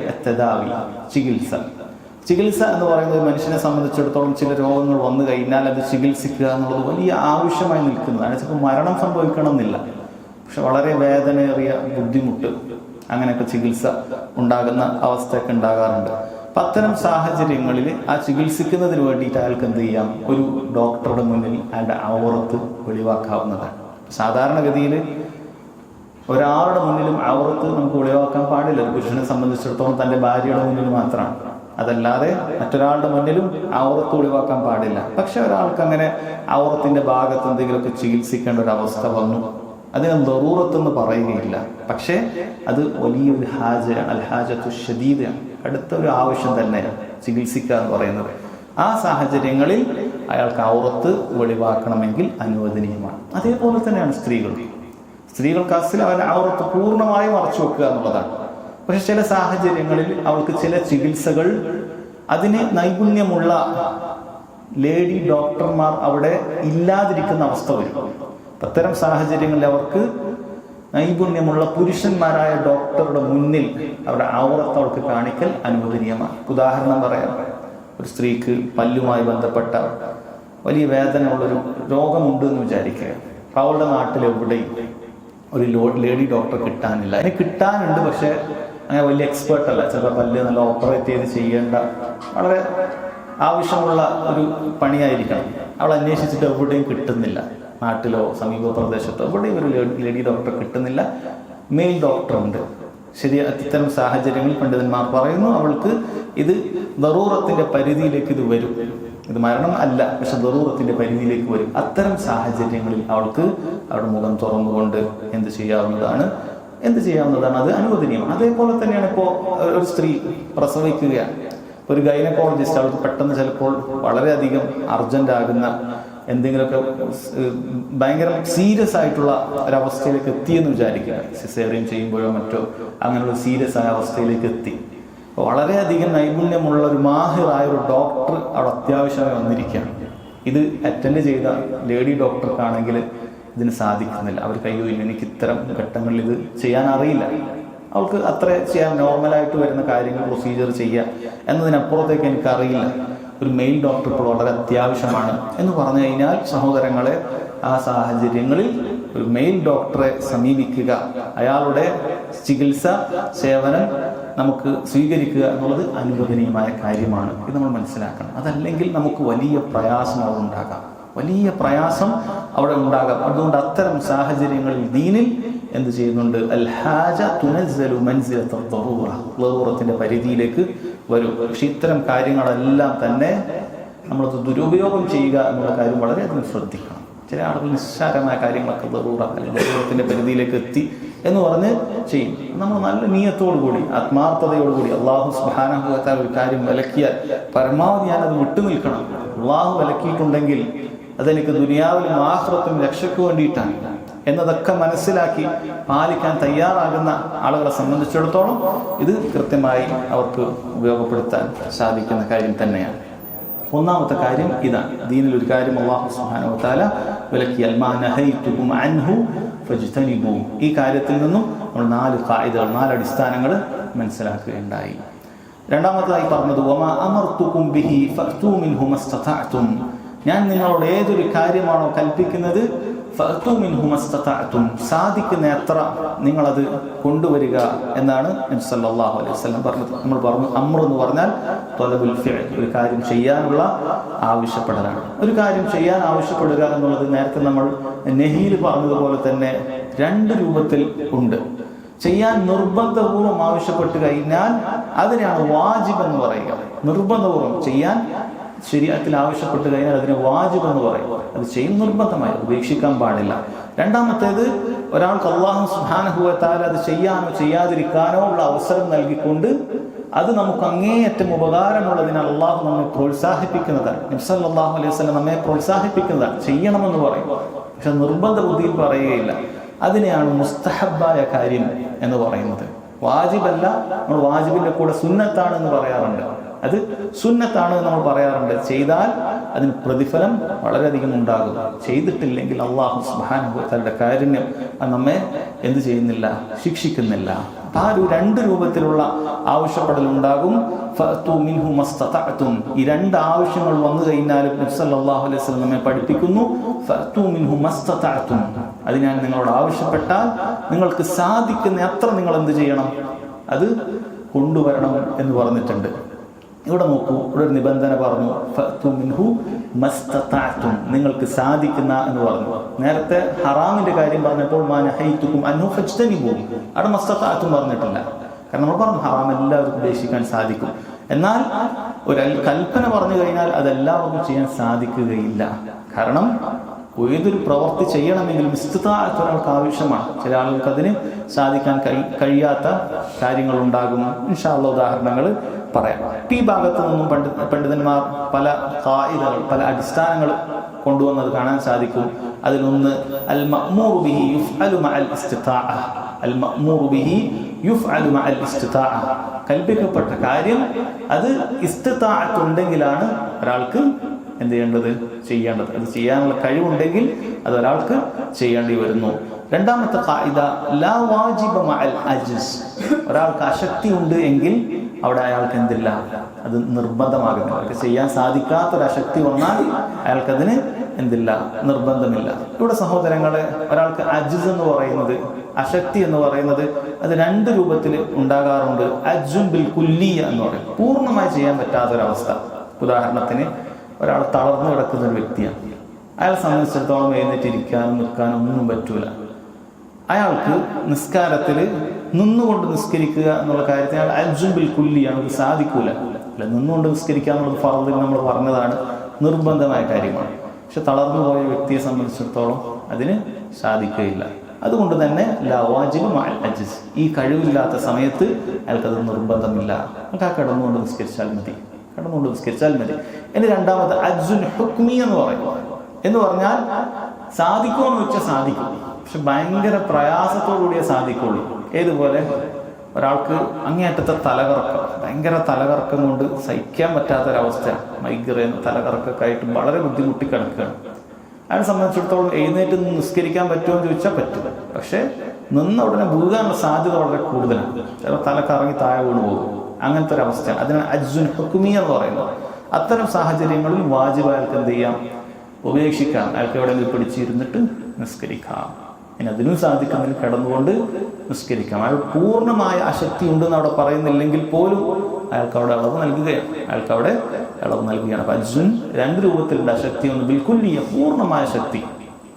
ചികിത്സ എന്ന് പറയുന്നത് ഒരു മനുഷ്യനെ സംബന്ധിച്ചിടത്തോളം ചില രോഗങ്ങൾ വന്നു കഴിഞ്ഞാൽ അത് ചികിത്സിക്കുക എന്നുള്ളത് വലിയ ആവശ്യമായി നിൽക്കുന്നതാണ്. ചിലപ്പോൾ മരണം സംഭവിക്കണമെന്നില്ല, പക്ഷെ വളരെ വേദനയേറിയ ബുദ്ധിമുട്ട്, അങ്ങനെയൊക്കെ ചികിത്സ ഉണ്ടാകുന്ന അവസ്ഥയൊക്കെ ഉണ്ടാകാറുണ്ട്. അപ്പം അത്തരം സാഹചര്യങ്ങളിൽ ആ ചികിത്സിക്കുന്നതിന് വേണ്ടിയിട്ട് അയാൾക്ക് എന്ത് ചെയ്യാം, ഒരു ഡോക്ടറുടെ മുന്നിൽ അയാളുടെ ഔറത്ത് വെളിവാക്കാവുന്നതാണ്. സാധാരണഗതിയിൽ ഒരാളുടെ മുന്നിലും ഔറത്ത് നമുക്ക് വെളിവാക്കാൻ പാടില്ല. ഒരു പുരുഷനെ സംബന്ധിച്ചിടത്തോളം തൻ്റെ ഭാര്യയുടെ മുന്നിൽ മാത്രമാണ്, അതല്ലാതെ മറ്റൊരാളുടെ മുന്നിലും ഔറത്ത് ഒഴിവാക്കാൻ പാടില്ല. പക്ഷെ ഒരാൾക്ക് അങ്ങനെ ഔറത്തിന്റെ ഭാഗത്ത് എന്തെങ്കിലുമൊക്കെ ചികിത്സിക്കേണ്ട ഒരു അവസ്ഥ വന്നു, അതിന് ദറൂറത്തെന്ന് പറയുകയില്ല. പക്ഷേ അത് വലിയൊരു ഹാജയാണ്, അൽ ഹാജത്തു ഷദീദയാണ്, അടുത്തൊരു ആവശ്യം തന്നെയാണ് ചികിത്സിക്കുക എന്ന് പറയുന്നത്. ആ സാഹചര്യങ്ങളിൽ അയാൾക്ക് ഔറത്ത് വെളിവാക്കണമെങ്കിൽ അനുവദനീയമാണ്. അതേപോലെ തന്നെയാണ് സ്ത്രീകൾക്ക് അസ്സൽ അവരുടെ ഔറത്ത് പൂർണ്ണമായും മറച്ചു വെക്കുക എന്നുള്ളതാണ്. പക്ഷെ ചില സാഹചര്യങ്ങളിൽ അവർക്ക് ചില ചികിത്സകൾ അതിന് നൈപുണ്യമുള്ള ലേഡി ഡോക്ടർമാർ അവിടെ ഇല്ലാതിരിക്കുന്ന അവസ്ഥ വരും. അത്തരം സാഹചര്യങ്ങളിൽ അവർക്ക് നൈപുണ്യമുള്ള പുരുഷന്മാരായ ഡോക്ടറുടെ മുന്നിൽ അവരുടെ ഔറത്ത് അവർക്ക് കാണിക്കൽ അനുവദനീയമാണ്. ഉദാഹരണം പറയാം, ഒരു സ്ത്രീക്ക് പല്ലുമായി ബന്ധപ്പെട്ട വലിയ വേദനയുള്ളൊരു രോഗമുണ്ട് എന്ന് വിചാരിക്കുക. അപ്പോൾ അവളുടെ നാട്ടിൽ എവിടെയും ഒരു ലേഡി ഡോക്ടർ കിട്ടാനില്ല. അതിന് കിട്ടാനുണ്ട്, പക്ഷെ അങ്ങനെ വലിയ എക്സ്പേർട്ട് അല്ല. ചിലപ്പോൾ പല്ല് നല്ല ഓപ്പറേറ്റ് ചെയ്ത് ചെയ്യേണ്ട വളരെ ആവശ്യമുള്ള ഒരു പണിയായിരിക്കണം. അവൾ അന്വേഷിച്ചിട്ട് എവിടെയും കിട്ടുന്നില്ല. നാട്ടിലോ സമീപ പ്രദേശത്തോ എവിടെയും ഒരു ലേഡി ഡോക്ടർ കിട്ടുന്നില്ല. മെയിൽ ഡോക്ടർ ഉണ്ട്. ശരി, ഇത്തരം സാഹചര്യങ്ങളിൽ പണ്ഡിതന്മാർ പറയുന്നു അവൾക്ക് ഇത് ദറൂറത്തിന്റെ പരിധിയിലേക്ക് ഇത് വരും. ഇത് മരണം അല്ല, പക്ഷെ ദറൂറത്തിന്റെ പരിധിയിലേക്ക് വരും. അത്തരം സാഹചര്യങ്ങളിൽ അവൾക്ക് അവരുടെ മുഖം തുറന്നുകൊണ്ട് എന്ത് ചെയ്യാവുന്നതാണ്, അത് അനുവദനീയമാണ്. അതേപോലെ തന്നെയാണ് ഇപ്പോൾ ഒരു സ്ത്രീ പ്രസവിക്കുകയാണ്. ഒരു ഗൈനക്കോളജിസ്റ്റ് അവൾക്ക് പെട്ടെന്ന് ചിലപ്പോൾ വളരെയധികം അർജന്റ് ആകുന്ന എന്തെങ്കിലുമൊക്കെ ഭയങ്കര സീരിയസ് ആയിട്ടുള്ള ഒരവസ്ഥയിലേക്ക് എത്തിയെന്ന് വിചാരിക്കുക. സിസേറിയൻ ചെയ്യുമ്പോഴോ മറ്റോ അങ്ങനെയുള്ള സീരിയസ് ആയ അവസ്ഥയിലേക്ക് എത്തി. വളരെയധികം നൈപുണ്യമുള്ള ഒരു മാഹിറായ ഒരു ഡോക്ടർ അവിടെ അത്യാവശ്യമായി വന്നിരിക്കുകയാണ്. ഇത് അറ്റൻഡ് ചെയ്ത ലേഡി ഡോക്ടർക്കാണെങ്കിൽ ഇതിന് സാധിക്കുന്നില്ല. അവർ കയ്യോയില്ല, എനിക്ക് ഇത്തരം ഘട്ടങ്ങളിൽ ഇത് ചെയ്യാൻ അറിയില്ല, അവൾക്ക് അത്ര ചെയ്യാൻ നോർമലായിട്ട് വരുന്ന കാര്യങ്ങൾ പ്രൊസീജിയർ ചെയ്യുക എന്നതിനപ്പുറത്തേക്ക് എനിക്കറിയില്ല, ഒരു മെയിൽ ഡോക്ടർ ഇപ്പോൾ വളരെ അത്യാവശ്യമാണ് എന്ന് പറഞ്ഞു കഴിഞ്ഞാൽ സഹോദരങ്ങളെ, ആ സാഹചര്യങ്ങളിൽ ഒരു മെയിൽ ഡോക്ടറെ സമീപിക്കുക, അയാളുടെ ചികിത്സ സേവനം നമുക്ക് സ്വീകരിക്കുക എന്നുള്ളത് അനുവദനീയമായ കാര്യമാണ്. ഇത് നമ്മൾ മനസ്സിലാക്കണം. അതല്ലെങ്കിൽ നമുക്ക് വലിയ പ്രയാസം അവിടെ ഉണ്ടാകാം. അതുകൊണ്ട് അത്തരം സാഹചര്യങ്ങളിൽ ദീനിൽ എന്ത് ചെയ്യുന്നുണ്ട്? അൽ ഹാജ തുനസ്സലു മൻസിലത ദറൂറ, ദറൂറത്തിന്റെ പരിധിയിലേക്ക് വരും. പക്ഷെ ഇത്തരം കാര്യങ്ങളെല്ലാം തന്നെ നമ്മളത് ദുരുപയോഗം ചെയ്യുക എന്നുള്ള കാര്യം വളരെയധികം ശ്രദ്ധിക്കണം. ചില ആളുകൾ നിസ്സാരമായ കാര്യങ്ങളൊക്കെ ദറൂറ അല്ലെങ്കിൽ ദറൂറത്തിന്റെ പരിധിയിലേക്ക് എത്തി എന്ന് പറഞ്ഞ് ചെയ്യും. നമ്മൾ നല്ല നീയത്തോടുകൂടി ആത്മാർത്ഥതയോടുകൂടി അള്ളാഹു സുബ്ഹാനഹു വ തആല ഒരു കാര്യം വിലക്കിയാൽ പരമാവധി ഞാനത് വിട്ടുനിൽക്കണം. അള്ളാഹു വിലക്കിയിട്ടുണ്ടെങ്കിൽ അതെനിക്ക് ദുനിയാവിലും ആഖിറത്തിലും രക്ഷയ്ക്ക് വേണ്ടിയിട്ടാണ് എന്നതൊക്കെ മനസ്സിലാക്കി പാലിക്കാൻ തയ്യാറാകുന്ന ആളുകളെ സംബന്ധിച്ചിടത്തോളം ഇത് കൃത്യമായി അവർക്ക് ഉപയോഗപ്പെടുത്താൻ സാധിക്കുന്ന കാര്യം തന്നെയാണ്. ഒന്നാമത്തെ കാര്യം ഇതാണ്. ദീനിൽ ഒരു കാര്യം അല്ലാഹു സുബ്ഹാനഹു വ തആല വിലക്കിയാൽ മാ നഹൈതുകും അൻഹു ഫജ്തനിബൂ, ഈ കാര്യത്തിൽ നിന്നും നമ്മൾ 4 ഖായിദകൾ, 4 അടിസ്ഥാനങ്ങൾ മനസ്സിലാക്കുകയുണ്ടായി. രണ്ടാമതായി പറഞ്ഞത് വമാ അമർതുകും ബിഹി ഫഅ്തു മിൻഹു മസ്തതഅതും, ഞാൻ നിങ്ങളോട് ഏതൊരു കാര്യമാണോ കൽപ്പിക്കുന്നത് ഫഅ്തു മിൻഹു മസ്തതഅതും, സാധിക്കുന്ന എത്ര നിങ്ങളത് കൊണ്ടുവരിക എന്നാണ് നബി സല്ലല്ലാഹു അലൈഹി വസല്ലം പറഞ്ഞത്. നമ്മൾ പറഞ്ഞു അംർ എന്ന് പറഞ്ഞാൽ ത്വലബുൽ ഫിഅൽ, ഒരു കാര്യം ചെയ്യാനുള്ള ആവശ്യപ്പെടലാണ്. ഒരു കാര്യം ചെയ്യാൻ ആവശ്യപ്പെടുക എന്നുള്ളത് നേരത്തെ നമ്മൾ നഹിയിൽ പറഞ്ഞതുപോലെ തന്നെ 2 രൂപത്തിൽ ഉണ്ട്. ചെയ്യാൻ നിർബന്ധപൂർവ്വം ആവശ്യപ്പെട്ട് കഴിഞ്ഞാൽ അതിനെയാണ് വാജിബ് എന്ന് പറയുക. നിർബന്ധപൂർവ്വം ചെയ്യാൻ ശരീഅത്തിൽ ആവശ്യപ്പെട്ട് കഴിഞ്ഞാൽ അതിനെ വാജിബ് എന്ന് പറയും. അത് ചെയ്യും നിർബന്ധമായി, ഉപേക്ഷിക്കാൻ പാടില്ല. രണ്ടാമത്തേത്, ഒരാൾക്ക് അല്ലാഹു സുബ്ഹാനഹു വ തആല അത് ചെയ്യാനോ ചെയ്യാതിരിക്കാനോ ഉള്ള അവസരം നൽകിക്കൊണ്ട് അത് നമുക്ക് അങ്ങേയറ്റം ഉപകാരമുള്ളതിനാൽ അള്ളാഹു നമ്മെ പ്രോത്സാഹിപ്പിക്കുന്നതാണ്. നബി സല്ലല്ലാഹു അലൈഹി വസല്ലം നമ്മെ പ്രോത്സാഹിപ്പിക്കുന്നതാണ്, ചെയ്യണമെന്ന് പറയും. പക്ഷെ നിർബന്ധ ബുദ്ധിയിൽ പറയുകയില്ല. അതിനെയാണ് മുസ്തഹബായ കാര്യം എന്ന് പറയുന്നത്. വാജിബല്ല, നമ്മൾ വാജിബിന്റെ കൂടെ സുന്നത്താണ് എന്ന് പറയാറുണ്ട്. അത് സുന്നത്താണ് നമ്മൾ പറയാറുണ്ട്. ചെയ്താൽ അതിന് പ്രതിഫലം വളരെയധികം ഉണ്ടാകും. ചെയ്തിട്ടില്ലെങ്കിൽ അല്ലാഹു സുബ്ഹാനഹു വ തആലയുടെ കാരുണ്യം നമ്മെ എന്ത് ചെയ്യുന്നില്ല, ശിക്ഷിക്കുന്നില്ല. ആ ഒരു 2 രൂപത്തിലുള്ള ആവശ്യപ്പെടൽ ഉണ്ടാകും. ഫഅ്തു മിൻഹു മസ്തതഅതും, ഈ 2 ആവശ്യങ്ങൾ വന്നു കഴിഞ്ഞാൽ നബി സല്ലല്ലാഹു അലൈഹി വസല്ലം നമ്മെ പഠിപ്പിക്കുന്നു ഫഅ്തു മിൻഹു മസ്തതഅതും, അത് ഞാൻ നിങ്ങളോട് ആവശ്യപ്പെട്ടാൽ നിങ്ങൾക്ക് സാധിക്കുന്ന അത്ര നിങ്ങൾ എന്ത് ചെയ്യണം, അത് കൊണ്ടുവരണം എന്ന് പറഞ്ഞിട്ടുണ്ട്. ഇവിടെ നോക്കൂ, ഇവിടെ ഒരു നിബന്ധന പറഞ്ഞു ഫഅ്തു മിൻഹു മസ്തതഅതും, നിങ്ങൾക്ക് സാധിക്കുന്ന എന്ന് പറഞ്ഞു. നേരത്തെ ഹറാമിന്റെ കാര്യം പറഞ്ഞപ്പോൾ മാ നഹൈതുകും അൻഹു ഫജ്തനിബൂ, അവിടെ മസ്തതഅതും പറഞ്ഞിട്ടില്ല. കാരണം നമ്മൾ പറഞ്ഞു ഹറാം എല്ലാവർക്കും ഉപേക്ഷിക്കാൻ സാധിക്കും. എന്നാൽ ഒരു കൽപ്പന പറഞ്ഞു കഴിഞ്ഞാൽ അതെല്ലാവർക്കും ചെയ്യാൻ സാധിക്കുകയില്ല. കാരണം ഏതൊരു പ്രവൃത്തി ചെയ്യണമെങ്കിലും ഇസ്തിതാഅത്ത് ഒരാൾക്ക് ആവശ്യമാണ്. ചില ആളുകൾക്ക് അതിന് സാധിക്കാൻ കഴിയാത്ത കാര്യങ്ങളുണ്ടാകും. ഇൻഷാ അല്ലാഹ് ഉദാഹരണങ്ങൾ പറയാം. ഈ ഭാഗത്തു നിന്നും പണ്ഡിതന്മാർ പല ഖായിദകൾ, പല അടിസ്ഥാനങ്ങൾ കൊണ്ടുവന്നത് കാണാൻ സാധിക്കും. അതിലൊന്ന് അൽ മഅ്മൂറു ബിഹി യുഫ്അലു മഅൽ ഇസ്തിതാഅ. അൽ മഅ്മൂറു ബിഹി യുഫ്അലു മഅൽ ഇസ്തിതാഅ. കൽപ്പിക്കപ്പെട്ട കാര്യം അത് ഇസ്തിതാഅത്ത് ഉണ്ടെങ്കിലാണ് ഒരാൾക്ക് എന്ത് ചെയ്യേണ്ടത്, ചെയ്യേണ്ടത്. അത് ചെയ്യാനുള്ള കഴിവുണ്ടെങ്കിൽ അത് ഒരാൾക്ക് ചെയ്യേണ്ടി വരുന്നു. രണ്ടാമത്തെ ഖായിദ ലാ വാജിബ മഅൽ അജ്സ്. ഒരാൾക്ക് അശക്തി ഉണ്ട് എങ്കിൽ അവിടെ അയാൾക്ക് എന്തില്ല, അത് നിർബന്ധമാകുന്നില്ല. അവർക്ക് ചെയ്യാൻ സാധിക്കാത്തൊരു അശക്തി വന്നാൽ അയാൾക്കതിന് എന്തില്ല, നിർബന്ധമില്ല. ഇവിടെ സഹോദരങ്ങളെ, ഒരാൾക്ക് അജ്സ് എന്ന് പറയുന്നത്, അശക്തി എന്ന് പറയുന്നത് അത് രണ്ട് രൂപത്തിൽ ഉണ്ടാകാറുണ്ട്. അജ്സുൻ ബിൽ കുല്ലിയ എന്ന് പറയും, പൂർണ്ണമായി ചെയ്യാൻ പറ്റാത്തൊരവസ്ഥ. ഉദാഹരണത്തിന് ഒരാൾ തളർന്നു കിടക്കുന്ന ഒരു വ്യക്തിയാണ്. അയാളെ സംബന്ധിച്ചിടത്തോളം എഴുന്നേറ്റിരിക്കാനും നിൽക്കാനും ഒന്നും പറ്റൂല. അയാൾക്ക് നിസ്കാരത്തിൽ നിന്നുകൊണ്ട് നിസ്കരിക്കുക എന്നുള്ള കാര്യത്തിൽ അയാൾ അജ്സുൻ ബിൽ കുല്ലിയാണ്, അത് സാധിക്കൂല. അല്ല, നിന്നുകൊണ്ട് നിസ്കരിക്കുക എന്നുള്ളത് ഫർദിൽ നമ്മൾ പറഞ്ഞതാണ്, നിർബന്ധമായ കാര്യമാണ്. പക്ഷെ തളർന്നു പോയ വ്യക്തിയെ സംബന്ധിച്ചിടത്തോളം അതിന് സാധിക്കുകയില്ല. അതുകൊണ്ട് തന്നെ ലാ വാജിബു മഅൽ അജ്സ്, ഈ കഴിവില്ലാത്ത സമയത്ത് അയാൾക്കത് നിർബന്ധമില്ല. അയാൾക്ക് ആ കിടന്നുകൊണ്ട് നിസ്കരിച്ചാൽ മതി, കിടന്നുകൊണ്ട് നിസ്കരിച്ചാൽ മതി. ഇനി രണ്ടാമത് അജ്സുൻ ഹുക്മി എന്ന് പറഞ്ഞാൽ സാധിക്കുമെന്ന് വെച്ചാൽ സാധിക്കും, പക്ഷെ ഭയങ്കര പ്രയാസത്തോടുകൂടിയേ സാധിക്കുള്ളൂ. ഏതുപോലെ ഒരാൾക്ക് അങ്ങേയറ്റത്തെ തലകറക്കം, ഭയങ്കര തലകറക്കം കൊണ്ട് സഹിക്കാൻ പറ്റാത്തൊരവസ്ഥ, മൈഗ്രെയിൻ തലകറക്കൊക്കെ ആയിട്ട് വളരെ ബുദ്ധിമുട്ടി കിടക്കുകയാണ്. അയാളെ സംബന്ധിച്ചിടത്തോളം എഴുന്നേറ്റ് നിസ്കരിക്കാൻ പറ്റുമോ എന്ന് ചോദിച്ചാൽ പറ്റും, പക്ഷെ നിന്ന് ഉടനെ വീഴാനുള്ള സാധ്യത വളരെ കൂടുതലാണ്. ചിലപ്പോൾ തലക്കറങ്ങി താഴെ വീണ് പോകും. അങ്ങനത്തെ ഒരു അവസ്ഥയാണ്. അതിനാണ് അജ്സുൻ ഹുക്മി എന്ന് പറയുന്നത്. അത്തരം സാഹചര്യങ്ങളിൽ വാജിബ് അയാൾക്ക് എന്ത് ചെയ്യാം, ഉപേക്ഷിക്കാം. അയാൾക്ക് എവിടെയെങ്കിലും പിടിച്ചിരുന്നിട്ട് നിസ്കരിക്കാം. ഇനി അതിനും സാധിക്കുന്നതിൽ കിടന്നുകൊണ്ട് നിസ്കരിക്കാം. അയാൾ പൂർണ്ണമായ അശക്തി ഉണ്ടെന്ന് അവിടെ പറയുന്നില്ലെങ്കിൽ പോലും അയാൾക്ക് അവിടെ ഇളവ് നൽകുകയാണ്. അപ്പൊ അജ്സുൻ രണ്ട് രൂപത്തിലുണ്ട് അശക്തി. ഒന്ന് ബിൽകുല്ലിയ, പൂർണ്ണമായ ശക്തി,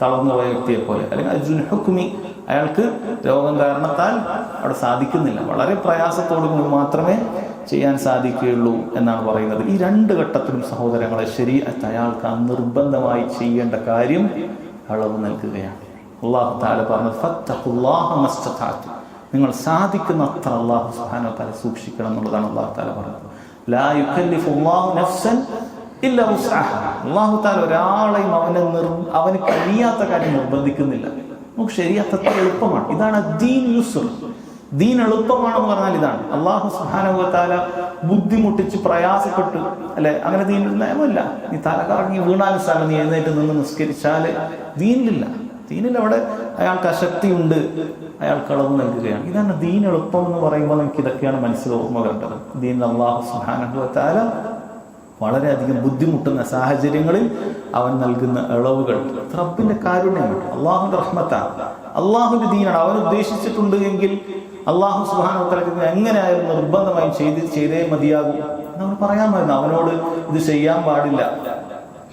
തളർന്നു പോയ വ്യക്തിയെ പോലെ. അല്ലെങ്കിൽ അജ്സുൻ ഹുക്മി, അയാൾക്ക് രോഗം കാരണത്താൽ അവിടെ സാധിക്കുന്നില്ല, വളരെ പ്രയാസത്തോടു കൂടി മാത്രമേ ചെയ്യാൻ സാധിക്കുകയുള്ളൂ എന്നാണ് പറയുന്നത്. ഈ രണ്ട് ഘട്ടത്തിലും സഹോദരങ്ങളെ ശരീഅത്ത് അയാൾക്ക് നിർബന്ധമായി ചെയ്യേണ്ട കാര്യം അളവ് നൽകുകയാണ്. അല്ലാഹു തആല പറഞ്ഞത് ഫത്തഖുല്ലാഹ മസ്തതഅതും, നിങ്ങൾ സാധിക്കുന്ന അത്ര അല്ലാഹു സുബ്ഹാനഹു വ തആല സൂക്ഷിക്കണം എന്നുള്ളതാണ് അല്ലാഹു തആല പറഞ്ഞത്. ലാ യുകല്ലിഫുല്ലാഹു നഫ്സൻ ഇല്ലാ വുസ്അഹ. അല്ലാഹു തആല ഒരാളെയും അവന് കഴിയാത്ത കാര്യം നിർബന്ധിക്കുന്നില്ല. നമുക്ക് ശരീഅത്ത് അത്ര എളുപ്പമാണ്. ഇതാണ് ദീൻ യുസ്ർ. ദീൻ എളുപ്പമാണെന്ന് പറഞ്ഞാൽ ഇതാണ്. അല്ലാഹു സുബ്ഹാനഹു വ തആല ബുദ്ധിമുട്ടിച്ച് പ്രയാസപ്പെട്ട് അല്ലെ, അങ്ങനെ ദീനിൽ നിയമമില്ല. നീ തലകറങ്ങി വീണാലും സാധനം നീ എഴുന്നേറ്റ് നിന്ന് നിസ്കരിച്ചാല് ദീനിലില്ല. ദീനിൽ അവിടെ അയാൾക്ക് അശക്തിയുണ്ട്, അയാൾക്ക് അളവ് നൽകുകയാണ്. ഇതാണ് ദീൻ എളുപ്പം എന്ന് പറയുമ്പോൾ നമുക്ക് ഇതൊക്കെയാണ് മനസ്സിൽ ഓർമ്മ കണ്ടത്. ദീൻ അല്ലാഹു സുബ്ഹാനഹു വ തആല വളരെയധികം ബുദ്ധിമുട്ടുന്ന സാഹചര്യങ്ങളിൽ അവൻ നൽകുന്ന ഇളവുകൾ റബ്ബിന്റെ കാരുണ്യമാണ്, അള്ളാഹുവിന്റെ റഹ്മത്താണ്, അള്ളാഹുവിന്റെ ദീനാണ്. അവൻ ഉദ്ദേശിച്ചിട്ടുണ്ട് എങ്കിൽ അള്ളാഹു സുബ്ഹാനഹു വ തആല എങ്ങനെയായാലും നിർബന്ധമായും ചെയ്തേ മതിയാകും എന്നവൻ പറയാമായിരുന്നു. അവനോട് ഇത് ചെയ്യാൻ പാടില്ല,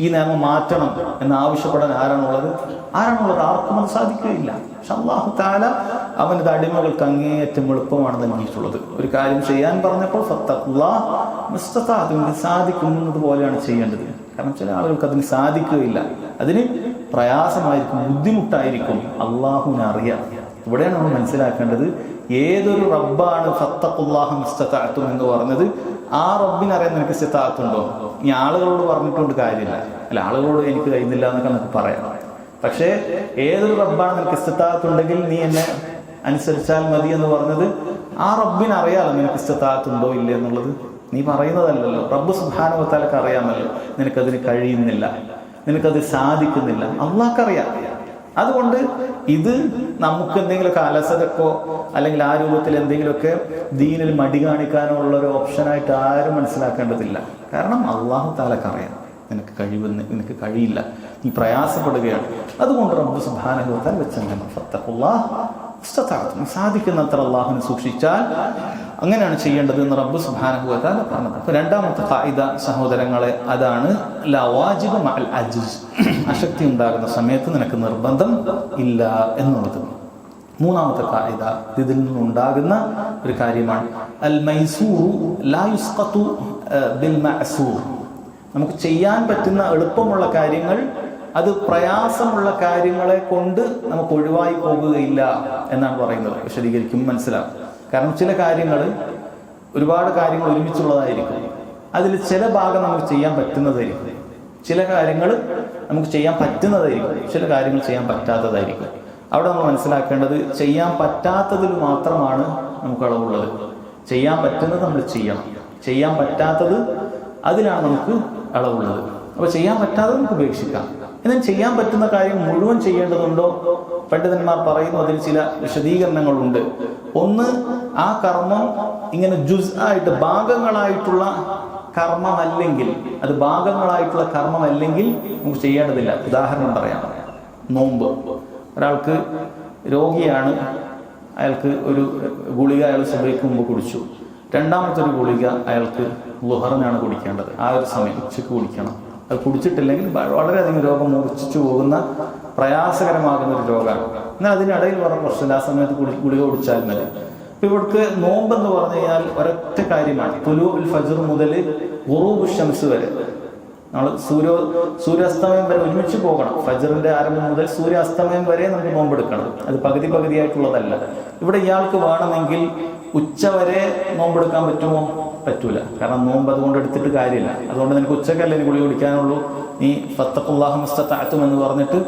ഈ നിയമം മാറ്റണം എന്ന് ആവശ്യപ്പെടാൻ ആരാണുള്ളത്? ആർക്കും അത് സാധിക്കുകയില്ല. പക്ഷെ അല്ലാഹു തആല അവനത് അടിമകൾക്ക് അങ്ങേയറ്റം എളുപ്പമാണ് നൽകിയിട്ടുള്ളത്. ഒരു കാര്യം ചെയ്യാൻ പറഞ്ഞപ്പോൾ ഫത്തഖുല്ലാഹ മസ്തതഅതും, സാധിക്കുന്നത് പോലെയാണ് ചെയ്യേണ്ടത്. കാരണം ചില ആളുകൾക്ക് അതിന് സാധിക്കുകയില്ല, അതിന് പ്രയാസമായിരിക്കും, ബുദ്ധിമുട്ടായിരിക്കും. അള്ളാഹുവിനെ അറിയാം. ഇവിടെയാണ് നമ്മൾ മനസ്സിലാക്കേണ്ടത്, ഏതൊരു റബ്ബാണ് ഫത്തഖുല്ലാഹ മസ്തതഅതും എന്ന് പറഞ്ഞത്, ആ റബ്ബിനറിയാൻ നിനക്ക് ഇസ്തിതാഅത്തുണ്ടോ? ഈ ആളുകളോട് പറഞ്ഞിട്ടുണ്ട് കാര്യമില്ല. അല്ല, ആളുകളോട് എനിക്ക് കഴിയുന്നില്ല എന്നൊക്കെ നമുക്ക് പറയാം. പക്ഷേ ഏതൊരു റബ്ബാണ് നിനക്ക് ഇസ്തിതാഅത്തുണ്ടെങ്കിൽ നീ എന്നെ അനുസരിച്ചാൽ മതി എന്ന് പറഞ്ഞത്, ആ റബ്ബിനറിയാലോ നിനക്ക് ഇസ്തിതാഅത്തുണ്ടോ ഇല്ല എന്നുള്ളത്. നീ പറയുന്നതല്ലല്ലോ, റബ്ബ് സുബ്ഹാനഹു വ തആലക്ക് അറിയാമല്ലോ നിനക്കതിന് കഴിയുന്നില്ല, നിനക്കത് സാധിക്കുന്നില്ല, അള്ളാഹ്ക്കറിയാം. അതുകൊണ്ട് ഇത് നമുക്ക് എന്തെങ്കിലുമൊക്കെ അലസതക്കോ അല്ലെങ്കിൽ ആ രൂപത്തിൽ എന്തെങ്കിലുമൊക്കെ ദീനിൽ മടി കാണിക്കാനോ ഉള്ള ഒരു ഓപ്ഷനായിട്ട് ആരും മനസ്സിലാക്കേണ്ടതില്ല. കാരണം അല്ലാഹു തആലക്ക് അറിയാം നിനക്ക് കഴിയില്ല, നീ പ്രയാസപ്പെടുകയാണ്. അതുകൊണ്ട് റബ്ബ് സുബ്ഹാനഹു വ തആല വെച്ചങ്ങനെ ഫത്തഖുല്ലാഹ മസ്തതഅതും, സാധിക്കുന്നത്ര അല്ലാഹുവിനെ സൂക്ഷിച്ചാൽ അങ്ങനെയാണ് ചെയ്യേണ്ടത് എന്ന് റബ്ബ് സുബ്ഹാനഹു വ തആല പറഞ്ഞത്. അപ്പോൾ രണ്ടാമത്തെ ഖായിദ സഹോദരങ്ങളെ അതാണ്, ലാ വാജിബു മഅൽ അജ്സ്, അശക്തി ഉണ്ടാകുന്ന സമയത്ത് നിനക്ക് നിർബന്ധം ഇല്ല എന്നുള്ളത്. മൂന്നാമത്തെ ഖായിദ ഇതിൽ നിന്നുണ്ടാകുന്ന ഒരു കാര്യമാണ് അൽ മൈസൂറു ലാ യുസ്ഖതു ബിൽ മഅസൂർ. നമുക്ക് ചെയ്യാൻ പറ്റുന്ന എളുപ്പമുള്ള കാര്യങ്ങൾ അത് പ്രയാസമുള്ള കാര്യങ്ങളെ കൊണ്ട് നമുക്ക് ഒഴിവായി പോകുകയില്ല എന്നാണ് പറയുന്നത്. വിശദീകരിക്കും മനസ്സിലാവും. കാരണം ചില കാര്യങ്ങൾ, ഒരുപാട് കാര്യങ്ങൾ ഒരുമിച്ചുള്ളതായിരിക്കും. അതിൽ ചില ഭാഗം നമുക്ക് ചെയ്യാൻ പറ്റുന്നതായിരിക്കും, ചില കാര്യങ്ങൾ നമുക്ക് ചെയ്യാൻ പറ്റുന്നതായിരിക്കും, ചില കാര്യങ്ങൾ ചെയ്യാൻ പറ്റാത്തതായിരിക്കും. അവിടെ നമ്മൾ മനസ്സിലാക്കേണ്ടത് ചെയ്യാൻ പറ്റാത്തതിൽ മാത്രമാണ് നമുക്ക് അളവുള്ളത്. ചെയ്യാൻ പറ്റുന്നത് നമ്മൾ ചെയ്യണം, ചെയ്യാൻ പറ്റാത്തത് അതിലാണ് നമുക്ക് അളവുള്ളത്. അപ്പോൾ ചെയ്യാൻ പറ്റാതെ നമുക്ക് ഉപേക്ഷിക്കാം. എന്നാൽ ചെയ്യാൻ പറ്റുന്ന കാര്യം മുഴുവൻ ചെയ്യേണ്ടതുണ്ടോ? പണ്ഡിതന്മാർ പറയുന്നു അതിൽ ചില വിശദീകരണങ്ങളുണ്ട്. ഒന്ന്, ആ കർമ്മം ഇങ്ങനെ ആയിട്ട് ഭാഗങ്ങളായിട്ടുള്ള കർമ്മമല്ലെങ്കിൽ, അത് ഭാഗങ്ങളായിട്ടുള്ള കർമ്മമല്ലെങ്കിൽ നമുക്ക് ചെയ്യേണ്ടതില്ല. ഉദാഹരണം പറയാം, നോമ്പ്. ഒരാൾക്ക് രോഗിയാണ്, അയാൾക്ക് ഒരു ഗുളിക അയാൾ സുബഹിക്ക് മുമ്പ് കുടിച്ചു. രണ്ടാമത്തെ ഒരു ഗുളിക അയാൾക്ക് ളുഹറിനാണ് കുടിക്കേണ്ടത്. ആ ഒരു സമയം ഉച്ചയ്ക്ക് കുടിക്കണം. അത് കുടിച്ചിട്ടില്ലെങ്കിൽ വളരെയധികം രോഗം മൂർച്ഛിച്ചു പോകുന്ന, പ്രയാസകരമാകുന്ന ഒരു രോഗമാണ്. എന്നാൽ അതിനിടയിൽ പറഞ്ഞ പ്രശ്നമില്ല, ആ സമയത്ത് ഗുളിക കുടിച്ചാൽ മതി. ഇപ്പൊ ഇവിടേക്ക് നോമ്പെന്ന് പറഞ്ഞു കഴിഞ്ഞാൽ ഒരൊറ്റ കാര്യമാണ്. തുലൂഉൽ ഫജ്ർ മുതൽ ഖുറൂബുൽ ശംസ് വരെ നമ്മൾ സൂര്യാസ്തമയം വരെ ഒരുമിച്ച് പോകണം. ഫജ്റിന്റെ ആരംഭം മുതൽ സൂര്യാസ്തമയം വരെ നമുക്ക് നോമ്പെടുക്കണം. അത് പകുതി പകുതിയായിട്ടുള്ളതല്ല. ഇവിടെ ഇയാൾക്ക് വേണമെങ്കിൽ ഉച്ചവരെ നോമ്പെടുക്കാൻ പറ്റുമോ? പറ്റൂല. കാരണം നോമ്പ് അതുകൊണ്ട് എടുത്തിട്ട് കാര്യമില്ല. അതുകൊണ്ട് നിനക്ക് ഉച്ചക്കല്ലേ ഗുളി കുടിക്കാനുള്ളൂ, നീ ഫത്തഖുല്ലാഹ മസ്തതഅ്തും എന്ന് പറഞ്ഞിട്ട്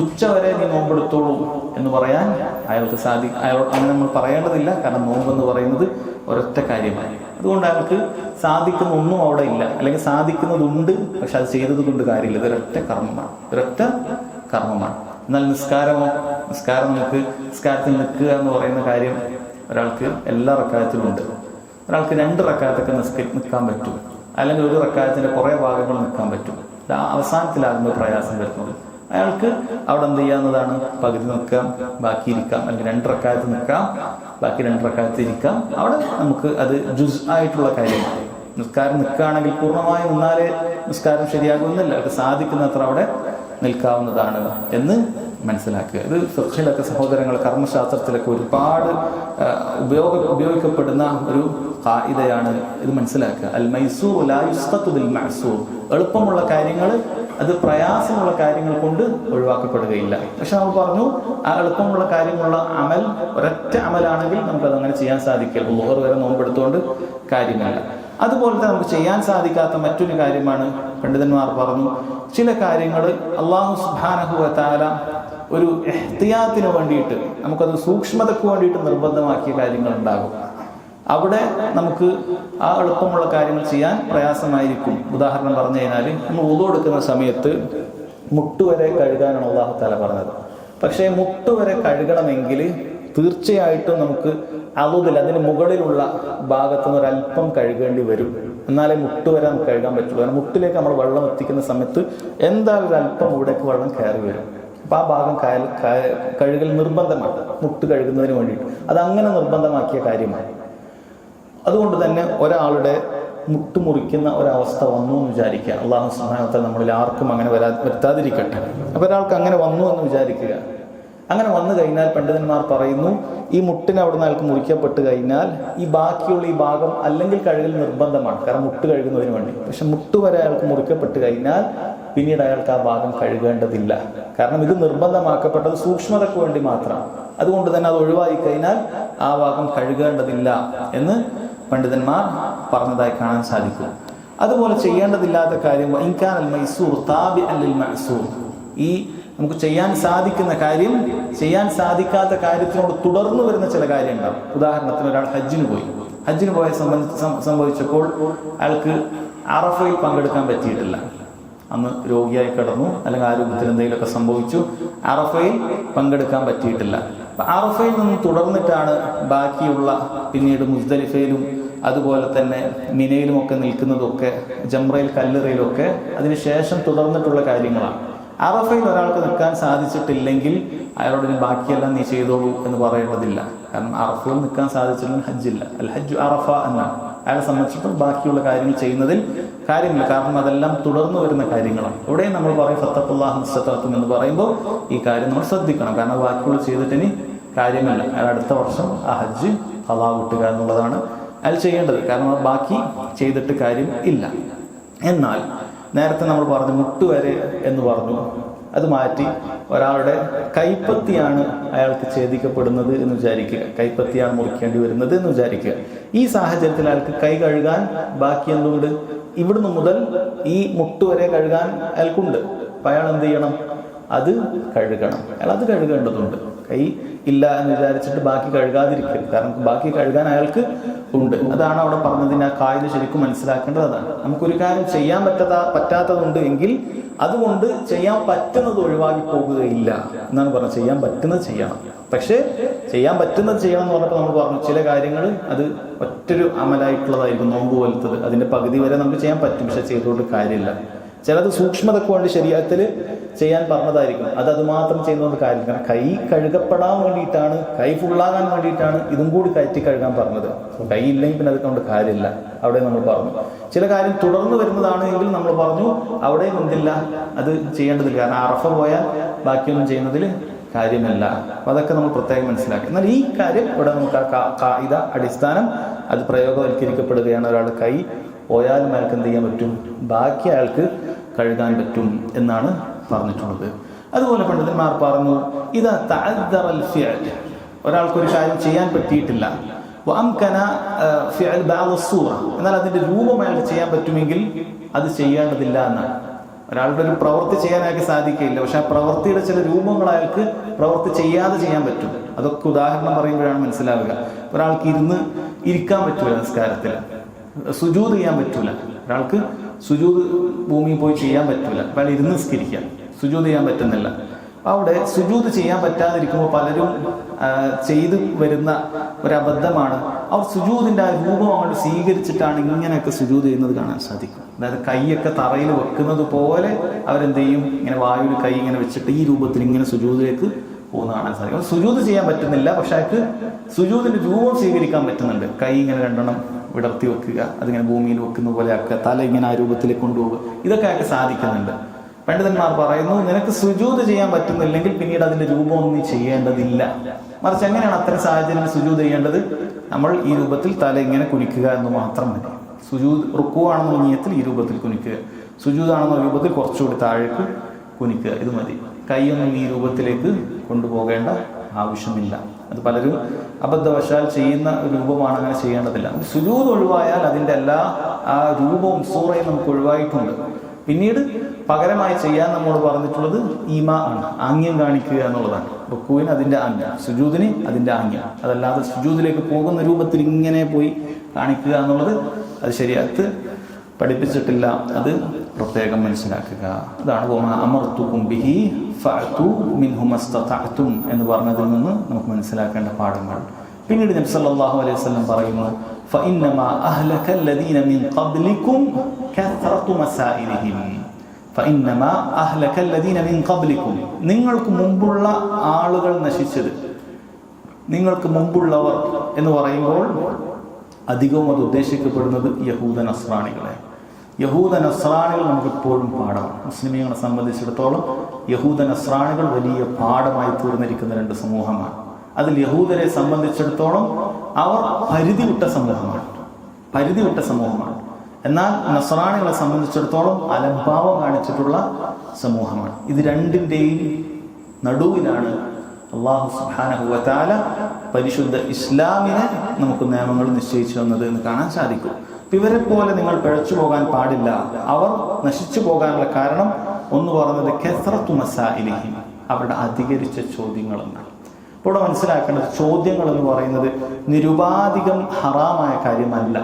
ഉച്ചവരെ നീ നോമ്പെടുത്തോളൂ എന്ന് പറയാൻ അയാൾക്ക് അയാളോട് അങ്ങനെ നമ്മൾ പറയേണ്ടതില്ല. കാരണം നോമ്പെന്ന് പറയുന്നത് ഒരൊറ്റ കാര്യമാണ്. അതുകൊണ്ട് അയാൾക്ക് സാധിക്കുന്ന ഒന്നും അവിടെ ഇല്ല, അല്ലെങ്കിൽ സാധിക്കുന്നതുണ്ട്, പക്ഷെ അത് ചെയ്തത് കൊണ്ട് കാര്യമില്ല. ഇതൊരൊറ്റ കർമ്മമാണ്. എന്നാൽ നിസ്കാരം നമുക്ക് നിസ്കാരത്തിൽ നിൽക്കുക എന്ന് പറയുന്ന കാര്യം ഒരാൾക്ക് എല്ലാ റക്കായത്തിലും ഉണ്ട്. ഒരാൾക്ക് 2 റക്കായത്തൊക്കെ നിൽക്കാൻ പറ്റും, അല്ലെങ്കിൽ ഒരു റക്കായത്തിന്റെ കുറേ ഭാഗങ്ങൾ നിൽക്കാൻ പറ്റും. അവസാനത്തിലാകുമ്പോൾ പ്രയാസം വരുന്നത്. അയാൾക്ക് അവിടെ എന്ത് ചെയ്യാവുന്നതാണ്? പകുതി നിൽക്കാം, ബാക്കി ഇരിക്കാം, അല്ലെങ്കിൽ 2 റക്കായത്ത് നിൽക്കാം, ബാക്കി 2 റക്കായത്ത് ഇരിക്കാം. അവിടെ നമുക്ക് അത് ആയിട്ടുള്ള കാര്യമാണ്. നിസ്കാരം നിൽക്കുകയാണെങ്കിൽ പൂർണ്ണമായി നിന്നാലേ നിസ്കാരം ശരിയാകുന്നില്ല. അവർക്ക് സാധിക്കുന്നത്ര അവിടെ നിൽക്കാവുന്നതാണ് എന്ന് മനസ്സിലാക്കുക. ഇത് ഫിഖ്ഹിലൊക്കെ സഹോദരങ്ങൾ, കർമ്മശാസ്ത്രത്തിലൊക്കെ ഒരുപാട് ഉപയോഗിക്കപ്പെടുന്ന ഒരു ഖായിദയാണ്. ഇത് മനസ്സിലാക്കുക. അൽ മൈസൂർ ലാ യുസ്ഖതു ബിൽ മഅസൂർ. എളുപ്പമുള്ള കാര്യങ്ങൾ അത് പ്രയാസമുള്ള കാര്യങ്ങൾ കൊണ്ട് ഒഴിവാക്കപ്പെടുകയില്ല. പക്ഷെ നമ്മൾ പറഞ്ഞു, ആ എളുപ്പമുള്ള കാര്യമുള്ള അമൽ ഒരൊറ്റ അമലാണെങ്കിൽ നമുക്കത് അങ്ങനെ ചെയ്യാൻ സാധിക്കില്ല. ളുഹർ വരെ നോമ്പെടുത്തുകൊണ്ട് കാര്യമില്ല. അതുപോലത്തെ നമുക്ക് ചെയ്യാൻ സാധിക്കാത്ത മറ്റൊരു കാര്യമാണ്, പണ്ഡിതന്മാർ പറഞ്ഞു, ചില കാര്യങ്ങൾ അല്ലാഹു സുബ്ഹാനഹു വ തആല ഒരു ഇഹ്തിയാത്തിന് വേണ്ടിയിട്ട്, നമുക്കത് സൂക്ഷ്മതയ്ക്ക് വേണ്ടിയിട്ട് നിർബന്ധമാക്കിയ കാര്യങ്ങൾ ഉണ്ടാകും. അവിടെ നമുക്ക് ആ എളുപ്പമുള്ള കാര്യങ്ങൾ ചെയ്യാൻ പ്രയാസമായിരിക്കും. ഉദാഹരണം പറഞ്ഞു കഴിഞ്ഞാൽ, നമ്മൾ വുളു എടുക്കുന്ന സമയത്ത് മുട്ടുവരെ കഴുകാനാണ് അല്ലാഹു തആല പറഞ്ഞത്. പക്ഷേ മുട്ടുവരെ കഴുകണമെങ്കിൽ തീർച്ചയായിട്ടും നമുക്ക് അതിന് മുകളിലുള്ള ഭാഗത്തുനിന്ന് ഒരല്പം കഴുകേണ്ടി വരും. എന്നാലേ മുട്ടുവരെ നമുക്ക് കഴുകാൻ പറ്റുള്ളൂ. കാരണം മുട്ടിലേക്ക് നമ്മൾ വെള്ളം എത്തിക്കുന്ന സമയത്ത് എന്തായാലും ഒരല്പം ഇവിടേക്ക് വെള്ളം കയറി വരും. അപ്പം ആ ഭാഗം കഴുകൽ നിർബന്ധമാണ്, മുട്ട് കഴുകുന്നതിന് വേണ്ടിയിട്ട്. അതങ്ങനെ നിർബന്ധമാക്കിയ കാര്യമാണ്. അതുകൊണ്ട് തന്നെ ഒരാളുടെ മുട്ട് മുറിക്കുന്ന ഒരവസ്ഥ വന്നു എന്ന് വിചാരിക്കുക. അല്ലാഹു സുബ്ഹാനഹു വ തആല നമ്മളിൽ ആർക്കും അങ്ങനെ വരുത്താതിരിക്കട്ടെ. അപ്പോൾ ഒരാൾക്ക് അങ്ങനെ വന്നു എന്ന് വിചാരിക്കുക. അങ്ങനെ വന്നു കഴിഞ്ഞാൽ പണ്ഡിതന്മാർ പറയുന്നു, ഈ മുട്ടിന് അവിടെ നിന്ന് അയാൾക്ക് മുറിക്കപ്പെട്ട് കഴിഞ്ഞാൽ ഈ ബാക്കിയുള്ള ഈ ഭാഗം അല്ലെങ്കിൽ കഴുകൽ നിർബന്ധമാണ്, കാരണം മുട്ട് കഴുകുന്നതിന് വേണ്ടി. പക്ഷെ മുട്ട് വരെ അയാൾക്ക് മുറിക്കപ്പെട്ട് കഴിഞ്ഞാൽ പിന്നീട് അയാൾക്ക് ആ ഭാഗം കഴുകേണ്ടതില്ല. കാരണം ഇത് നിർബന്ധമാക്കപ്പെട്ടത് സൂക്ഷ്മതയ്ക്ക് വേണ്ടി മാത്രം. അതുകൊണ്ട് തന്നെ അത് ഒഴിവായി കഴിഞ്ഞാൽ ആ ഭാഗം കഴുകേണ്ടതില്ല എന്ന് പണ്ഡിതന്മാർ പറഞ്ഞതായി കാണാൻ സാധിക്കും. അതുപോലെ ചെയ്യേണ്ടതില്ലാത്ത കാര്യം ഇൻകാനൽ മൈസൂർ താബിഅൻ ലിൽ മഅസൂർ. ഈ നമുക്ക് ചെയ്യാൻ സാധിക്കുന്ന കാര്യം ചെയ്യാൻ സാധിക്കാത്ത കാര്യത്തിനോട് തുടർന്ന് വരുന്ന ചില കാര്യം ഉണ്ടാവും. ഉദാഹരണത്തിന് ഒരാൾ ഹജ്ജിന് പോയ സംഭവിച്ചപ്പോൾ അയാൾക്ക് അറഫയിൽ പങ്കെടുക്കാൻ പറ്റിയിട്ടില്ല. അന്ന് രോഗിയായി കിടന്നു, അല്ലെങ്കിൽ ആരോഗ്യത്തിന് എന്തെങ്കിലുമൊക്കെ സംഭവിച്ചു, അറഫയിൽ പങ്കെടുക്കാൻ പറ്റിയിട്ടില്ല. അറഫയിൽ നിന്ന് തുടർന്നിട്ടാണ് ബാക്കിയുള്ള പിന്നീട് മുസ്ദലിഫയിലും അതുപോലെ തന്നെ മിനയിലും ഒക്കെ നിൽക്കുന്നതൊക്കെ, ജംറയിൽ കല്ലെറിയിലൊക്കെ അതിനുശേഷം തുടർന്നിട്ടുള്ള കാര്യങ്ങളാണ്. അറഫയിൽ ഒരാൾക്ക് നിൽക്കാൻ സാധിച്ചിട്ടില്ലെങ്കിൽ അയാളോട് ബാക്കിയെല്ലാം നീ ചെയ്തോളൂ എന്ന് പറയേണ്ടതില്ല. കാരണം അറഫയിൽ നിൽക്കാൻ സാധിച്ചില്ലെങ്കിൽ ഹജ്ജില്ല. അൽ ഹജ്ജു അറഫ എന്നാണ്. അയാളെ സംബന്ധിച്ചിടത്തോളം ബാക്കിയുള്ള കാര്യങ്ങൾ ചെയ്യുന്നതിൽ കാര്യമില്ല. കാരണം അതെല്ലാം തുടർന്ന് വരുന്ന കാര്യങ്ങളാണ്. ഇവിടെയും നമ്മൾ പറയും ഫത്തഖുല്ലാഹ മസ്തതഅ്തും എന്ന് പറയുമ്പോൾ ഈ കാര്യം നമ്മൾ ശ്രദ്ധിക്കണം. കാരണം ബാക്കിയുള്ള ചെയ്തിട്ടിനി കാര്യമില്ല. അയാൾ അടുത്ത വർഷം ആ ഹജ്ജ് ഖളാ വിട്ടുക എന്നുള്ളതാണ് അയാൾ ചെയ്യേണ്ടത്. കാരണം ബാക്കി ചെയ്തിട്ട് കാര്യം ഇല്ല. എന്നാൽ നേരത്തെ നമ്മൾ പറഞ്ഞു മുട്ടുവരെ എന്ന് പറഞ്ഞു. അത് മാറ്റി ഒരാളുടെ കൈപ്പത്തിയാണ് അയാൾക്ക് ഛേദിക്കപ്പെടുന്നത് എന്ന് വിചാരിക്കുക, കൈപ്പത്തിയാണ് മുറിക്കേണ്ടി വരുന്നത് എന്ന് വിചാരിക്കുക. ഈ സാഹചര്യത്തിൽ അയാൾക്ക് കൈ കഴുകാൻ ബാക്കി എന്തുണ്ട്? ഇവിടുന്ന് മുതൽ ഈ മുട്ട് വരെ കഴുകാൻ അയാൾക്കുണ്ട്. അപ്പം അയാൾ എന്ത് ചെയ്യണം? അത് കഴുകണം. അയാൾ അത് കഴുകേണ്ടതുണ്ട്. കൈ ഇല്ല എന്ന് വിചാരിച്ചിട്ട് ബാക്കി കഴുകാതിരിക്കരുത്. കാരണം ബാക്കി കഴുകാൻ അയാൾക്ക് ഉണ്ട്. അതാണ് അവിടെ പറഞ്ഞതിന് ആ കായിക ശരിക്കും മനസ്സിലാക്കേണ്ടത് അതാണ്. നമുക്കൊരു കാര്യം ചെയ്യാൻ പറ്റാത്തതുണ്ട് എങ്കിൽ അതുകൊണ്ട് ചെയ്യാൻ പറ്റുന്നത് ഒഴിവാക്കി പോകുകയില്ല എന്നാണ് പറഞ്ഞത്. ചെയ്യാൻ പറ്റുന്നത് ചെയ്യണം. പക്ഷേ ചെയ്യാൻ പറ്റുന്നത് ചെയ്യണം എന്ന് പറഞ്ഞപ്പോൾ നമ്മൾ പറഞ്ഞു ചില കാര്യങ്ങൾ അത് ഒറ്റൊരു അമലായിട്ടുള്ളതായിരിക്കും. നോമ്പ് പോലത്തത് അതിന്റെ പകുതി വരെ നമുക്ക് ചെയ്യാൻ പറ്റും, പക്ഷെ ചെയ്തുകൊണ്ട് കാര്യമില്ല. ചിലത് സൂക്ഷ്മതക്ക് വേണ്ടി ശരീരത്തിൽ ചെയ്യാൻ പറഞ്ഞതായിരിക്കും, അത് മാത്രം ചെയ്യുന്നത് കാര്യമില്ല. കാരണം കൈ കഴുകപ്പെടാൻ വേണ്ടിയിട്ടാണ്, കൈ ഫുള്ളാകാൻ വേണ്ടിയിട്ടാണ് ഇതും കൂടി കയറ്റി കഴുകാൻ പറഞ്ഞത്. കൈ ഇല്ലെങ്കിൽ പിന്നെ അതുകൊണ്ട് കാര്യമില്ല. അവിടെ നമ്മൾ പറഞ്ഞു ചില കാര്യം തുടർന്ന് വരുന്നതാണ് എങ്കിൽ നമ്മൾ പറഞ്ഞു അവിടെ എന്തില്ല, അത് ചെയ്യേണ്ടതില്ല. കാരണം അറഫ പോയാൽ ബാക്കിയൊന്നും ചെയ്യുന്നതിൽ കാര്യമല്ല. അപ്പൊ അതൊക്കെ നമ്മൾ പ്രത്യേകം മനസ്സിലാക്കി. എന്നാൽ ഈ കാര്യം ഇവിടെ നമുക്ക് ആ കായിക അടിസ്ഥാനം അത് പ്രയോഗവൽക്കരിക്കപ്പെടുകയാണ്. ഒരാൾ കൈ പോയാലും അയാൾക്ക് എന്ത് ചെയ്യാൻ പറ്റും? ബാക്കി അയാൾക്ക് കഴുകാൻ പറ്റും എന്നാണ് പറഞ്ഞിട്ടുള്ളത്. അതുപോലെ പണ്ഡിതന്മാർ പറഞ്ഞു ഇതാ തഅദ്ദറൽ ഫിഅൽ, ഒരാൾക്കൊരു കാര്യം ചെയ്യാൻ പറ്റിയിട്ടില്ല, വഅംകന ഫിഅൽ ബഅദ് അസ്സൂറ, എന്നാൽ അതിന്റെ രൂപം അയാൾക്ക് ചെയ്യാൻ പറ്റുമെങ്കിൽ അത് ചെയ്യേണ്ടതില്ല എന്നാണ്. ഒരാളുടെ ഒരു പ്രവൃത്തി ചെയ്യാൻ അയാൾക്ക് സാധിക്കില്ല, പക്ഷെ ആ പ്രവൃത്തിയുടെ ചില രൂപങ്ങൾ അയാൾക്ക് പ്രവൃത്തി ചെയ്യാതെ ചെയ്യാൻ പറ്റും. അതൊക്കെ ഉദാഹരണം പറയുമ്പോഴാണ് മനസ്സിലാവുക. ഒരാൾക്ക് ഇരിക്കാൻ പറ്റൂല നിസ്കാരത്തിൽ, സുജൂദ് ചെയ്യാൻ പറ്റൂല. ഒരാൾക്ക് സുജൂദ് ഭൂമിയിൽ പോയി ചെയ്യാൻ പറ്റൂല, അയാൾ ഇരുന്ന് നിസ്കരിക്കാൻ, സുജൂദ് ചെയ്യാൻ പറ്റുന്നില്ല. അവിടെ സുജൂദ് ചെയ്യാൻ പറ്റാതിരിക്കുമ്പോൾ പലരും ചെയ്തു വരുന്ന ഒരു അബദ്ധമാണ്, അവർ സുജൂദിന്റെ ആ രൂപം അങ്ങോട്ട് സ്വീകരിച്ചിട്ടാണ് ഇങ്ങനെയൊക്കെ സുജൂദ് ചെയ്യുന്നത് കാണാൻ സാധിക്കും. അതായത് കൈയൊക്കെ തറയിൽ വെക്കുന്നത് പോലെ അവരെന്ത് ചെയ്യും, ഇങ്ങനെ വായുവിൽ കൈ ഇങ്ങനെ വെച്ചിട്ട് ഈ രൂപത്തിൽ ഇങ്ങനെ സുജൂദിലേക്ക് പോകുന്ന കാണാൻ സാധിക്കും. സുജൂദ് ചെയ്യാൻ പറ്റുന്നില്ല, പക്ഷെ അയാൾക്ക് സുജൂദിന്റെ രൂപം സ്വീകരിക്കാൻ പറ്റുന്നുണ്ട്. കൈ ഇങ്ങനെ രണ്ടെണ്ണം വിടർത്തി വെക്കുക, അതിങ്ങനെ ഭൂമിയിൽ വെക്കുന്ന പോലെ ആക്കുക, തല ഇങ്ങനെ ആ രൂപത്തിലേക്ക് കൊണ്ടുപോകുക, ഇതൊക്കെ അയാൾക്ക് സാധിക്കുന്നുണ്ട്. പണ്ഡിതന്മാർ പറയുന്നു നിനക്ക് സുജൂദ് ചെയ്യാൻ പറ്റുന്നില്ലെങ്കിൽ പിന്നീട് അതിന്റെ രൂപമൊന്നും നീ ചെയ്യേണ്ടതില്ല. മറിച്ച് എങ്ങനെയാണ് അത്തരം സാഹചര്യത്തിൽ സുജൂദ് ചെയ്യേണ്ടത്? നമ്മൾ ഈ രൂപത്തിൽ തല ഇങ്ങനെ കുനിക്കുക എന്ന് മാത്രം മതി. സുജൂദ് റുക്കുവാണെന്നുള്ള നിയത്തിൽ ഈ രൂപത്തിൽ കുനിക്കുക, സുജൂദാണെന്ന രൂപത്തിൽ കുറച്ചുകൂടി താഴേക്ക് കുനിക്കുക, ഇത് മതി. കൈയൊന്നും ഈ രൂപത്തിലേക്ക് കൊണ്ടുപോകേണ്ട ആവശ്യമില്ല. അത് പലരും അബദ്ധവശാൽ ചെയ്യുന്ന രൂപമാണ്, അങ്ങനെ ചെയ്യേണ്ടതില്ല. സുജൂദ് ഒഴിവായാൽ അതിൻ്റെ എല്ലാ ആ രൂപവും സൂറയും നമുക്ക് ഒഴിവായിട്ടുണ്ട്. പിന്നീട് പകരമായി ചെയ്യാൻ നമ്മോട് പറഞ്ഞിട്ടുള്ളത് ഈമാ ആണ്, ആംഗ്യം കാണിക്കുക എന്നുള്ളതാണ്. റുക്കുവിന് അതിൻ്റെ ആംഗ്യം, സുജൂദിന് അതിൻ്റെ ആംഗ്യം. അതല്ലാതെ സുജൂദിലേക്ക് പോകുന്ന രൂപത്തിൽ ഇങ്ങനെ പോയി കാണിക്കുക എന്നുള്ളത് അത് ശരീഅത്ത് പഠിപ്പിച്ചിട്ടില്ല. അത് പ്രത്യേകം മനസ്സിലാക്കുക. അതാണ് അമർത്തുകും ബിഹി ഫഅതു മിൻഹു മസ്തതഅതും എന്ന് പറഞ്ഞതിൽ നിന്ന് നമുക്ക് മനസ്സിലാക്കേണ്ട പാഠങ്ങൾ. പിന്നീട് നബി സല്ലല്ലാഹു അലൈഹി വസല്ലം പറയുന്നു ഫഇന്നമാ അഹ്ലക അല്ലദീന മിൻ ഖബ്ലികും കസറതു മസായിലിഹിം. ഫഇന്നമാ അഹ്ലക അല്ലദീന മിൻ ഖബ്ലികും, നിങ്ങൾക്ക് മുമ്പുള്ള ആളുകൾ നശിച്ചത്, നിങ്ങൾക്ക് മുമ്പുള്ളവർ എന്ന് പറയുമ്പോൾ അധികവും അത് ഉദ്ദേശിക്കപ്പെടുന്നത് യഹൂദ നസ്രാണികളെ. യഹൂദ നസ്രാണികൾ നമുക്കെപ്പോഴും പാഠമാണ്. മുസ്ലിമീങ്ങളെ സംബന്ധിച്ചിടത്തോളം യഹൂദ നസ്രാണികൾ വലിയ പാഠമായി തീർന്നിരിക്കുന്ന രണ്ട് സമൂഹമാണ്. അതിൽ യഹൂദരെ സംബന്ധിച്ചിടത്തോളം അവർ പരിധിവിട്ട സമൂഹമാണ്. എന്നാൽ നസ്രാണികളെ സംബന്ധിച്ചിടത്തോളം അലംഭാവം കാണിച്ചിട്ടുള്ള സമൂഹമാണ്. ഇത് രണ്ടിൻ്റെയും നടുവിലാണ് അല്ലാഹു സുബ്ഹാനഹു വ തആല പരിശുദ്ധ ഇസ്ലാമിനെ നമുക്ക് നിയമങ്ങൾ നിശ്ചയിച്ചു തന്നത് എന്ന് കാണാൻ സാധിക്കും. ഇവരെ പോലെ നിങ്ങൾ പിഴച്ചു പോകാൻ പാടില്ല. അവർ നശിച്ചു പോകാനുള്ള കാരണം ഒന്ന് പറഞ്ഞത് കസറത്തു മസായിലിഹിം, അവരുടെ അധികരിച്ച ചോദ്യങ്ങൾ എന്നാണ്. ഇപ്പോൾ ഇവിടെ മനസ്സിലാക്കേണ്ടത് ചോദ്യങ്ങൾ എന്ന് പറയുന്നത് നിരുപാധികം ഹറാമായ കാര്യമല്ല,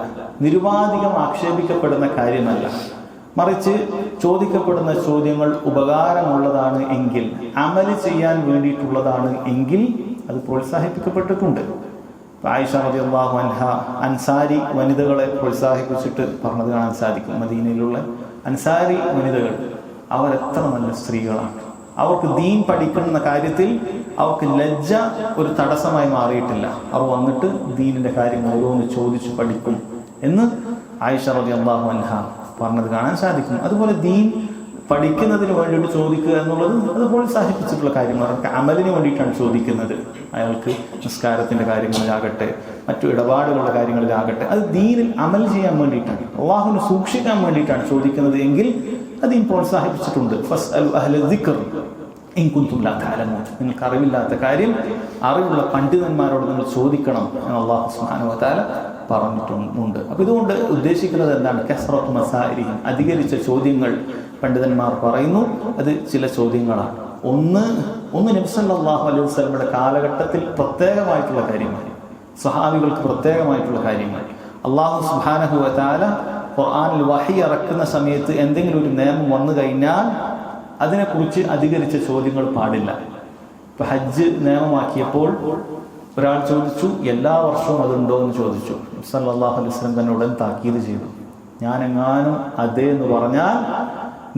നിരുപാധികം ആക്ഷേപിക്കപ്പെടുന്ന കാര്യമല്ല. മറിച്ച് ചോദിക്കപ്പെടുന്ന ചോദ്യങ്ങൾ ഉപകാരമുള്ളതാണ് എങ്കിൽ, അമല് ചെയ്യാൻ വേണ്ടിയിട്ടുള്ളതാണ് എങ്കിൽ അത് പ്രോത്സാഹിപ്പിക്കപ്പെട്ടിട്ടുണ്ട്. ആയിഷ റളിയല്ലാഹു അൻഹ അൻസാരി വനിതകളെ പ്രോത്സാഹിപ്പിച്ചിട്ട് പറഞ്ഞത് കാണാൻ സാധിക്കും. മദീനയിലുള്ള അൻസാരി വനിതകൾ അവരെത്ര നല്ല സ്ത്രീകളാണ്. അവർക്ക് ദീൻ പഠിക്കുന്ന കാര്യത്തിൽ അവർക്ക് ലജ്ജ ഒരു തടസ്സമായി മാറിയിട്ടില്ല. അവർ വന്നിട്ട് ദീനിന്റെ കാര്യങ്ങൾ ഓരോന്ന് ചോദിച്ചു പഠിക്കും എന്ന് ആയിഷ റളിയല്ലാഹു അൻഹ പറഞ്ഞത് കാണാൻ സാധിക്കും. അതുപോലെ ദീൻ പഠിക്കുന്നതിന് വേണ്ടിയിട്ട് ചോദിക്കുക എന്നുള്ളത് അത് പ്രോത്സാഹിപ്പിച്ചിട്ടുള്ള കാര്യമാണ്. അവർക്ക് അമലിന് വേണ്ടിയിട്ടാണ് ചോദിക്കുന്നത്. അയാൾക്ക് നിസ്കാരത്തിന്റെ കാര്യങ്ങളിലാകട്ടെ, മറ്റു ഇടപാടുകളുടെ കാര്യങ്ങളിലാകട്ടെ, അത് ദീനിൽ അമൽ ചെയ്യാൻ വേണ്ടിയിട്ടാണ്, അല്ലാഹുവിനെ സൂക്ഷിക്കാൻ വേണ്ടിയിട്ടാണ് ചോദിക്കുന്നത് എങ്കിൽ അത് പ്രോത്സാഹിപ്പിച്ചിട്ടുണ്ട്. ഫസ്അലു അഹ്ല ദിക്ർ, ഇൻ കുന്തും ലാ തഅലമൂൻ, നിങ്ങൾക്ക് അറിവില്ലാത്ത കാര്യം അറിവുള്ള പണ്ഡിതന്മാരോട് നിങ്ങൾ ചോദിക്കണം എന്ന് അല്ലാഹു സുബ്ഹാനഹു വ തആല പറഞ്ഞിട്ടുണ്ട്. അപ്പോൾ ഇതുകൊണ്ട് ഉദ്ദേശിക്കുന്നത് എന്താണ്? കസ്റത്തു മസാഇലിഹിം, അധികരിച്ച ചോദ്യങ്ങൾ. പണ്ഡിതന്മാർ പറയുന്നു അത് ചില ചോദ്യങ്ങളാണ്. ഒന്ന് നബി സല്ലല്ലാഹു അലൈഹി വസല്ലമയുടെ കാലഘട്ടത്തിൽ പ്രത്യേകമായിട്ടുള്ള കാര്യങ്ങൾ, സ്വഹാബികൾക്ക് പ്രത്യേകമായിട്ടുള്ള കാര്യങ്ങൾ. അല്ലാഹു സുബ്ഹാനഹു വ തആല ഖുർആനിൽ വഹി ഇറക്കുന്ന സമയത്ത് എന്തെങ്കിലും ഒരു നിയമം വന്നു കഴിഞ്ഞാൽ അതിനെക്കുറിച്ച് അധികരിച്ച ചോദ്യങ്ങൾ പാടില്ല. ഇപ്പൊ ഹജ്ജ് നിയമമാക്കിയപ്പോൾ ഒരാൾ ചോദിച്ചു, എല്ലാ വർഷവും അതുണ്ടോ എന്ന് ചോദിച്ചു. സല്ലല്ലാഹു അലൈഹി വസല്ലം തന്നെ ഉടൻ താക്കീത് ചെയ്തു, ഞാനെങ്ങാനും അതേ എന്ന് പറഞ്ഞാൽ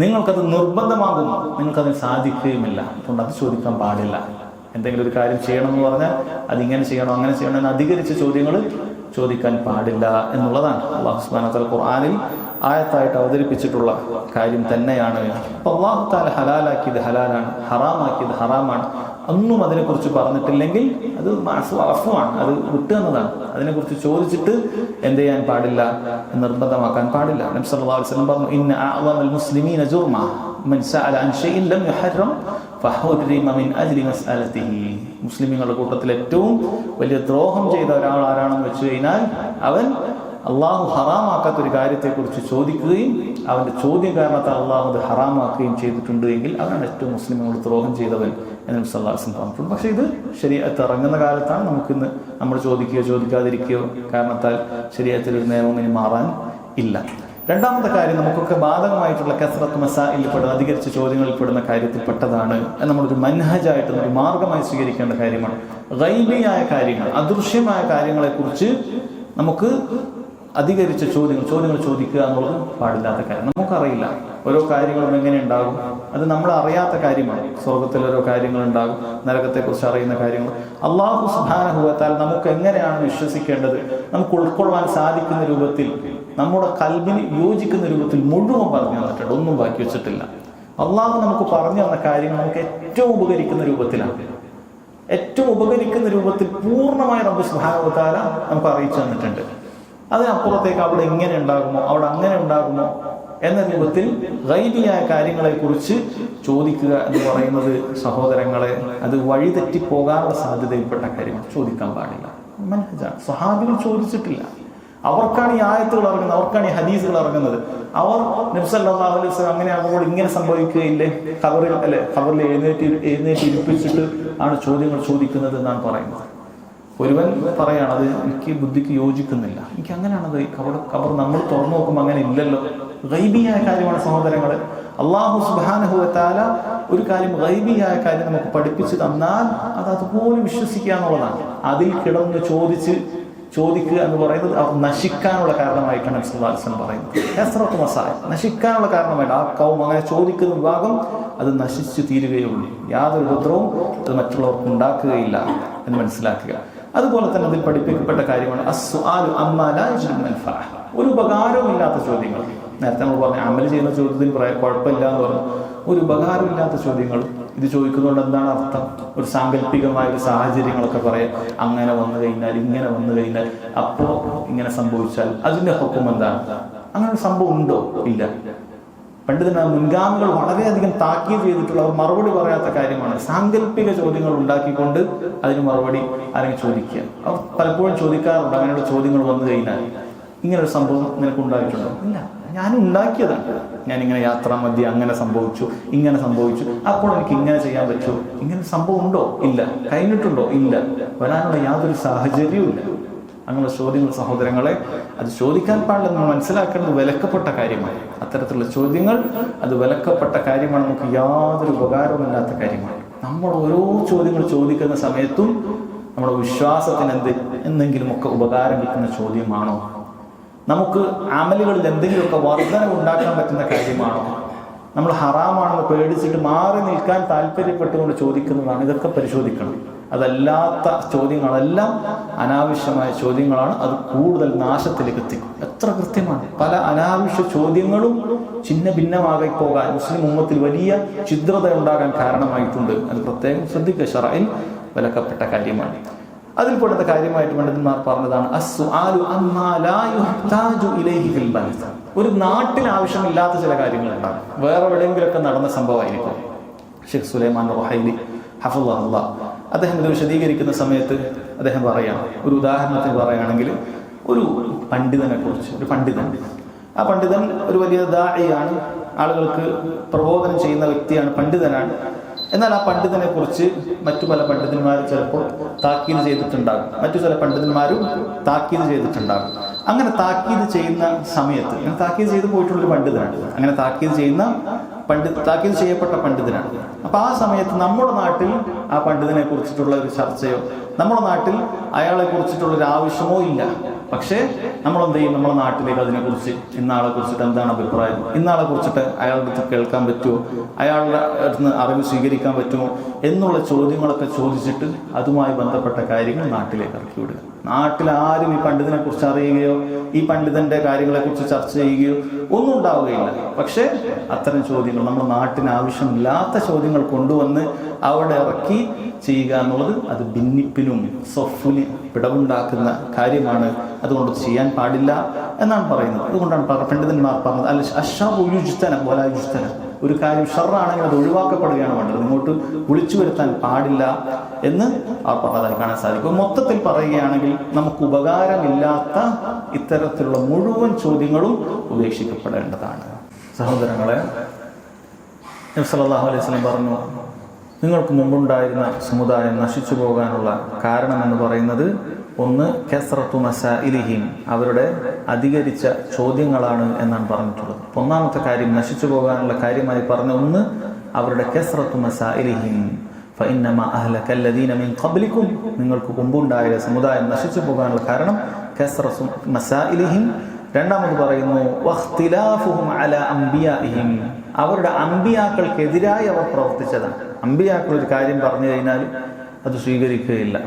നിങ്ങൾക്കത് നിർബന്ധമാകും, നിങ്ങൾക്കതിന് സാധിക്കുകയുമില്ല, അതുകൊണ്ട് അത് ചോദിക്കാൻ പാടില്ല. എന്തെങ്കിലും ഒരു കാര്യം ചെയ്യണമെന്ന് പറഞ്ഞാൽ അതിങ്ങനെ ചെയ്യണോ അങ്ങനെ ചെയ്യണോ എന്ന് അധികരിച്ച ചോദ്യങ്ങൾ ചോദിക്കാൻ പാടില്ല എന്നുള്ളതാണ് അല്ലാഹു സുബ്ഹാനഹു വ തആല ഖുർആനിൽ ആയത്തായിട്ട് അവതരിപ്പിച്ചിട്ടുള്ള കാര്യം തന്നെയാണ്. അപ്പോൾ അല്ലാഹു തആല ഹലാലാക്കിയത് ഹലാലാണ്, ഹറാമാക്കിയത് ഹറാമാണ്, ഒന്നും അതിനെക്കുറിച്ച് പറഞ്ഞിട്ടില്ലെങ്കിൽ അത് അഫ്വാണ്, അത് വിട്ടുന്നതാണ്. അതിനെക്കുറിച്ച് ചോദിച്ചിട്ട് എന്ത് ചെയ്യാൻ പാടില്ല, നിർബന്ധമാക്കാൻ പാടില്ല. നബി സല്ലല്ലാഹു അലൈഹി വസല്ലം പറഞ്ഞു, ഇന്ന അഅ്ളമൽ മുസ്ലിമീന ജുർമ മൻ സഅല അൻ ഷൈഇൻ ലം യുഹറം ഫഹുരിമ മിൻ അജ്ലി മസ്അലതിഹി. മുസ്ലിമീങ്ങളുടെ കൂട്ടത്തിൽ ഏറ്റവും വലിയ ദ്രോഹം ചെയ്ത ഒരാൾ ആരാണെന്ന് വെച്ച് കഴിഞ്ഞാൽ അവൻ അള്ളാഹു ഹറാമാക്കാത്ത ഒരു കാര്യത്തെക്കുറിച്ച് ചോദിക്കുകയും അവന്റെ ചോദ്യം കാരണത്താൽ അള്ളാഹു അത് ഹറാമാക്കുകയും ചെയ്തിട്ടുണ്ട് എങ്കിൽ അവനാണ് ഏറ്റവും മുസ്ലിമോട് ദ്രോഹം ചെയ്തവൻ എന്ന് നബി സല്ലല്ലാഹു അലൈഹി വസല്ലം പറഞ്ഞിട്ടുണ്ട്. പക്ഷെ ഇത് ശരീഅത്ത് ഇറങ്ങുന്ന കാലത്താണ് നമുക്കിന്ന് നമ്മൾ ചോദിക്കുകയോ ചോദിക്കാതിരിക്കുകയോ കാരണത്താൽ ശരീഅത്തിൽ ഒരു നിയമം ഇനി മാറാൻ ഇല്ല. രണ്ടാമത്തെ കാര്യം, നമുക്കൊക്കെ ബാധകമായിട്ടുള്ള കസ്റത്ത് മസാഇൽ പെടുന്ന അധികരിച്ച ചോദ്യങ്ങളിൽ പെടുന്ന കാര്യത്തിൽപ്പെട്ടതാണ്. നമ്മളൊരു മൻഹജായിട്ട് ഒരു മാർഗമായി സ്വീകരിക്കേണ്ട കാര്യമാണ്. ഗൈബിയായ കാര്യങ്ങൾ, അദൃശ്യമായ കാര്യങ്ങളെക്കുറിച്ച് നമുക്ക് അധികരിച്ച ചോദ്യങ്ങൾ ചോദിക്കുക എന്നുള്ളത് പാടില്ലാത്ത കാര്യം. നമുക്കറിയില്ല ഓരോ കാര്യങ്ങളും എങ്ങനെ ഉണ്ടാകും, അത് നമ്മൾ അറിയാത്ത കാര്യമാണ്. സ്വർഗത്തിൽ ഓരോ കാര്യങ്ങൾ ഉണ്ടാകും, നരകത്തെക്കുറിച്ച് അറിയുന്ന കാര്യങ്ങൾ. അല്ലാഹു സുബ്ഹാനഹു വ തആല നമുക്ക് എങ്ങനെയാണ് വിശ്വസിക്കേണ്ടത്, നമുക്ക് ഉൾക്കൊള്ളാൻ സാധിക്കുന്ന രൂപത്തിൽ, നമ്മുടെ കൽബിന് യോജിക്കുന്ന രൂപത്തിൽ മുഴുവൻ പറഞ്ഞു തന്നിട്ടുണ്ട്, ഒന്നും ബാക്കി വെച്ചിട്ടില്ല. അള്ളാഹു നമുക്ക് പറഞ്ഞു തന്ന കാര്യങ്ങൾ നമുക്ക് ഏറ്റവും ഉപകരിക്കുന്ന രൂപത്തിലാണ്, ഏറ്റവും ഉപകരിക്കുന്ന രൂപത്തിൽ പൂർണ്ണമായ റബ്ബ് സുബ്ഹാനഹു വ തആല നമുക്ക് അറിയിച്ചു തന്നിട്ടുണ്ട്. അതിനപ്പുറത്തേക്ക് അവിടെ ഇങ്ങനെ ഉണ്ടാകുമോ, അവിടെ അങ്ങനെ ഉണ്ടാകുമോ എന്ന രൂപത്തിൽ ഗൈബിയായ കാര്യങ്ങളെ കുറിച്ച് ചോദിക്കുക എന്ന് പറയുന്നത് സഹോദരങ്ങളെ, അത് വഴിതെറ്റി പോകാനുള്ള സാധ്യതയിൽപ്പെട്ട കാര്യമാണ്, ചോദിക്കാൻ പാടില്ല. മനഹജാണ്. സ്വഹാബികൾ ചോദിച്ചിട്ടില്ല, അവർക്കാണ് ഈ ആയത്തുകൾ ഇറങ്ങുന്നത്, അവർക്കാണ് ഈ ഹദീസുകൾ ഇറങ്ങുന്നത്. അവർ നബി സല്ലല്ലാഹു അലൈഹി വസല്ലം അങ്ങനെ ആകുമ്പോൾ ഇങ്ങനെ സംഭവിക്കുകയില്ലേ, ഖബറിൽ എഴുന്നേറ്റ് ഇരിപ്പിച്ചിട്ട് ആണ് ചോദ്യങ്ങൾ ചോദിക്കുന്നത് എന്നാണ് പറയുന്നത്. ഒരുവൻ പറയാണ്, അത് എനിക്ക് ബുദ്ധിക്ക് യോജിക്കുന്നില്ല, എനിക്ക് അങ്ങനെയാണത്, ഖബർ നമ്മൾ തുറന്നു നോക്കുമ്പോൾ അങ്ങനെ ഇല്ലല്ലോ. ഗൈബിയായ കാര്യമാണ് സഹോദരങ്ങളെ. അല്ലാഹു സുബ്ഹാനഹു വ തആല ഒരു കാര്യം, ഗൈബിയായ കാര്യം നമുക്ക് പഠിപ്പിച്ചു തന്നാൽ അത് അതുപോലെ വിശ്വസിക്കുക എന്നുള്ളതാണ്. അതിൽ കിടന്ന് ചോദിക്കുക എന്ന് പറയുന്നത് അവർ നശിക്കാനുള്ള കാരണമായിട്ടാണ് നബി സല്ലല്ലാഹു അലൈഹി വസല്ലം പറയുന്നത്. കസ്റത്തു മസാഇൽ, നശിക്കാനുള്ള കാരണമായിട്ട്. ആ കൗം അങ്ങനെ ചോദിക്കുന്ന വിഭാഗം അത് നശിച്ചു തീരുകയുള്ളൂ, യാതൊരു ഉപദ്രവവും അത് മറ്റുള്ളവർക്ക് ഉണ്ടാക്കുകയില്ല എന്ന് മനസ്സിലാക്കുക. അതുപോലെ തന്നെ അതിൽ പഠിപ്പിക്കപ്പെട്ട കാര്യമാണ് അസ്സുആലു അമ്മാ ലാ യജ്ലു മൻഫഅ, ഒരു ഉപകാരമില്ലാത്ത ചോദ്യങ്ങൾ. നേരത്തെ നമ്മൾ പറഞ്ഞു അമൽ ചെയ്യുന്ന ചോദ്യത്തിന് കുഴപ്പമില്ല എന്ന് പറഞ്ഞു, ഒരു ഉപകാരമില്ലാത്ത ചോദ്യങ്ങൾ. ഇത് ചോദിക്കുന്നതുകൊണ്ട് എന്താണ് അർത്ഥം? ഒരു സാങ്കല്പികമായ ഒരു സാഹചര്യങ്ങളൊക്കെ പറയാം, അങ്ങനെ വന്നു കഴിഞ്ഞാൽ, ഇങ്ങനെ വന്നു കഴിഞ്ഞാൽ, അപ്പോ ഇങ്ങനെ സംഭവിച്ചാൽ അതിന്റെ ഹുക്കം എന്താണ്? അങ്ങനെ ഒരു സംഭവം ഉണ്ടോ? ഇല്ല. പണ്ഡിതന്മാർ മുൻഗാമികൾ വളരെയധികം താക്കീത് ചെയ്തിട്ടുള്ള, അവർ മറുപടി പറയാത്ത കാര്യമാണ് സാങ്കല്പിക ചോദ്യങ്ങൾ ഉണ്ടാക്കിക്കൊണ്ട് അതിന് മറുപടി ആരെങ്കിലും ചോദിക്കുക. അവർ പലപ്പോഴും ചോദിക്കാറുണ്ട്, അങ്ങനെയുള്ള ചോദ്യങ്ങൾ വന്നു കഴിഞ്ഞാൽ, ഇങ്ങനൊരു സംഭവം നിനക്ക് ഉണ്ടായിട്ടുണ്ടോ? ഇല്ല, ഞാൻ ഉണ്ടാക്കിയതാണ്, ഞാനിങ്ങനെ യാത്രാ മധ്യേ അങ്ങനെ സംഭവിച്ചു, ഇങ്ങനെ സംഭവിച്ചു, അപ്പോൾ എനിക്ക് ഇങ്ങനെ ചെയ്യാൻ പറ്റുമോ? ഇങ്ങനെ സംഭവം ഉണ്ടോ? ഇല്ല. കഴിഞ്ഞിട്ടുണ്ടോ? ഇല്ല. വരാനുള്ള യാതൊരു സാഹചര്യവും ഇല്ല. അങ്ങനെ ചോദ്യങ്ങൾ സഹോദരങ്ങളെ, അത് ചോദിക്കാൻ പാടില്ല. നമ്മൾ മനസ്സിലാക്കേണ്ടത് വിലക്കപ്പെട്ട കാര്യമാണ്. അത്തരത്തിലുള്ള ചോദ്യങ്ങൾ അത് വിലക്കപ്പെട്ട കാര്യമാണ്, നമുക്ക് യാതൊരു ഉപകാരവുമില്ലാത്ത കാര്യമാണ്. നമ്മൾ ഓരോ ചോദ്യങ്ങൾ ചോദിക്കുന്ന സമയത്തും നമ്മുടെ വിശ്വാസത്തിന് എന്തെങ്കിലുമൊക്കെ ഉപകാരം കിട്ടുന്ന ചോദ്യമാണോ? നമുക്ക് അമലുകളിൽ എന്തെങ്കിലുമൊക്കെ വർധന ഉണ്ടാക്കാൻ പറ്റുന്ന കാര്യമാണോ? നമ്മൾ ഹറാമാണെന്ന് പേടിച്ചിട്ട് മാറി നിൽക്കാൻ താല്പര്യപ്പെട്ടുകൊണ്ട് ചോദിക്കുന്നതാണ്. ഇതൊക്കെ പരിശോധിക്കണം. അതല്ലാത്ത ചോദ്യങ്ങളെല്ലാം അനാവശ്യമായ ചോദ്യങ്ങളാണ്, അത് കൂടുതൽ നാശത്തിലേക്ക് എത്തിക്കും. എത്ര കൃത്യമാണ്! പല അനാവശ്യ ചോദ്യങ്ങളും ഛിന്ന ഭിന്നമാകി പോകാൻ, മുസ്ലിം ഉമ്മത്തിൽ വലിയ ഛിദ്രത ഉണ്ടാകാൻ കാരണമായിട്ടുണ്ട്. അത് പ്രത്യേകം ശ്രദ്ധിക്കുക, ശറഇൽ വിലക്കപ്പെട്ട കാര്യമാണ്. അതിൽപ്പെടുന്ന കാര്യമായിട്ട് പണ്ഡിതന്മാർ പറഞ്ഞതാണ് അസ്സുആലു അമ്മാ ലാ യുഹ്താജു ഇലൈഹി ഫിൽ ബൽദ. ഒരു നാട്ടിൽ ആവശ്യമില്ലാത്ത ചില കാര്യങ്ങൾ ഉണ്ടാകും, വേറെ എവിടെയെങ്കിലുമൊക്കെ നടന്ന സംഭവമായിരിക്കും. ഷെയ്ഖ് സുലൈമാൻ റുഹൈലി ഹഫിളഹുല്ലാഹ്, അദ്ദേഹം ഇത് വിശദീകരിക്കുന്ന സമയത്ത് അദ്ദേഹം പറയാം, ഒരു ഉദാഹരണത്തിന് പറയുകയാണെങ്കിൽ ഒരു പണ്ഡിതനെ കുറിച്ച്, ഒരു പണ്ഡിതൻ, ആ പണ്ഡിതൻ ഒരു വലിയ ദാഇയാണ്, ആളുകൾക്ക് പ്രബോധനം ചെയ്യുന്ന വ്യക്തിയാണ്, പണ്ഡിതനാണ്. എന്നാൽ ആ പണ്ഡിതനെ കുറിച്ച് മറ്റു പല പണ്ഡിതന്മാരും ചിലപ്പോൾ താക്കീത് ചെയ്തിട്ടുണ്ടാകും, മറ്റു ചില പണ്ഡിതന്മാരും താക്കീത് ചെയ്തിട്ടുണ്ടാകും. അങ്ങനെ താക്കീത് ചെയ്യുന്ന സമയത്ത്, അങ്ങനെ താക്കീത് ചെയ്ത് പോയിട്ടുള്ളൊരു പണ്ഡിതനാണ്, അങ്ങനെ താക്കീത് ചെയ്യപ്പെട്ട പണ്ഡിതനാണ്. അപ്പൊ ആ സമയത്ത് നമ്മുടെ നാട്ടിൽ ആ പണ്ഡിതനെ കുറിച്ചിട്ടുള്ള ഒരു ചർച്ചയോ നമ്മുടെ നാട്ടിൽ അയാളെ കുറിച്ചിട്ടുള്ള ഒരു ആവശ്യമോ ഇല്ല. പക്ഷേ നമ്മൾ എന്ത് ചെയ്യും, നമ്മുടെ നാട്ടിലേക്ക് അതിനെക്കുറിച്ച്, ഇന്നാളെ കുറിച്ചിട്ട് എന്താണ് അഭിപ്രായം, ഇന്നാളെ കുറിച്ചിട്ട് അയാളുടെ അടുത്ത് കേൾക്കാൻ പറ്റുമോ, അയാളുടെ അടുത്ത് അറിവ് സ്വീകരിക്കാൻ പറ്റുമോ എന്നുള്ള ചോദ്യങ്ങളൊക്കെ ചോദിച്ചിട്ട് അതുമായി ബന്ധപ്പെട്ട കാര്യങ്ങൾ നാട്ടിലേക്ക് ഇറക്കി വിടുക. നാട്ടിൽ ആരും ഈ പണ്ഡിതനെ കുറിച്ച് അറിയുകയോ ഈ പണ്ഡിതന്റെ കാര്യങ്ങളെ കുറിച്ച് ചർച്ച ചെയ്യുകയോ ഒന്നും ഉണ്ടാവുകയില്ല. പക്ഷേ അത്തരം ചോദ്യങ്ങൾ, നമ്മുടെ നാട്ടിന് ആവശ്യമില്ലാത്ത ചോദ്യങ്ങൾ കൊണ്ടുവന്ന് അവിടെ ഇറക്കി ചെയ്യുക എന്നുള്ളത് അത് ഭിന്നിപ്പിനും സൊഫിന് പിടവുണ്ടാക്കുന്ന കാര്യമാണ്. അതുകൊണ്ട് ചെയ്യാൻ പാടില്ല എന്നാണ് പറയുന്നത്. അതുകൊണ്ടാണ് പണ്ഡിതന്മാർ പറഞ്ഞത് ഒരു കാര്യം ഷർറാണെങ്കിൽ അത് ഒഴിവാക്കപ്പെടുകയാണ് വേണ്ടത്, ഇങ്ങോട്ട് വിളിച്ചു വരുത്താൻ പാടില്ല എന്ന് അവർ പറഞ്ഞതായി കാണാൻ സാധിക്കും. മൊത്തത്തിൽ പറയുകയാണെങ്കിൽ നമുക്ക് ഉപകാരമില്ലാത്ത ഇത്തരത്തിലുള്ള മുഴുവൻ ചോദ്യങ്ങളും ഉപേക്ഷിക്കപ്പെടേണ്ടതാണ്. സഹോദരങ്ങളെ, നബി സല്ലല്ലാഹു അലൈഹി വസല്ലം പറഞ്ഞു, നിങ്ങൾക്ക് മുമ്പുണ്ടായിരുന്ന സമുദായം നശിച്ചു പോകാനുള്ള കാരണം എന്ന് പറയുന്നത് ഒന്ന് കസ്റത്തു മസാഇലിഹിം, അവരുടെ അധികരിച്ച ചോദ്യങ്ങളാണ് എന്നാണ് പറഞ്ഞിട്ടുള്ളത്. ഒന്നാമത്തെ കാര്യം നശിച്ചു പോകാനുള്ള കാര്യമായി പറഞ്ഞ ഒന്ന് അവരുടെ കസ്റത്തു മസാഇലിഹിം ഫഇന്നമാ അഹ്ലക അല്ലദീന മിൻ ഖബ്ലികും, നിങ്ങൾക്ക് മുമ്പുണ്ടായ സമുദായം നശിച്ചു പോകാനുള്ള കാരണം കസ്റത്തു മസാഇലിഹിം. രണ്ടാമത് പറയുന്നു വഖ്തിലാഫുഹും അലാ അംബിയാഇഹിം, അവരുടെ അമ്പിയാക്കൾക്കെതിരായി അവർ പ്രവർത്തിച്ചതാണ്. അമ്പിയാക്കൾ ഒരു കാര്യം പറഞ്ഞു കഴിഞ്ഞാൽ അത് സ്വീകരിക്കുകയില്ല.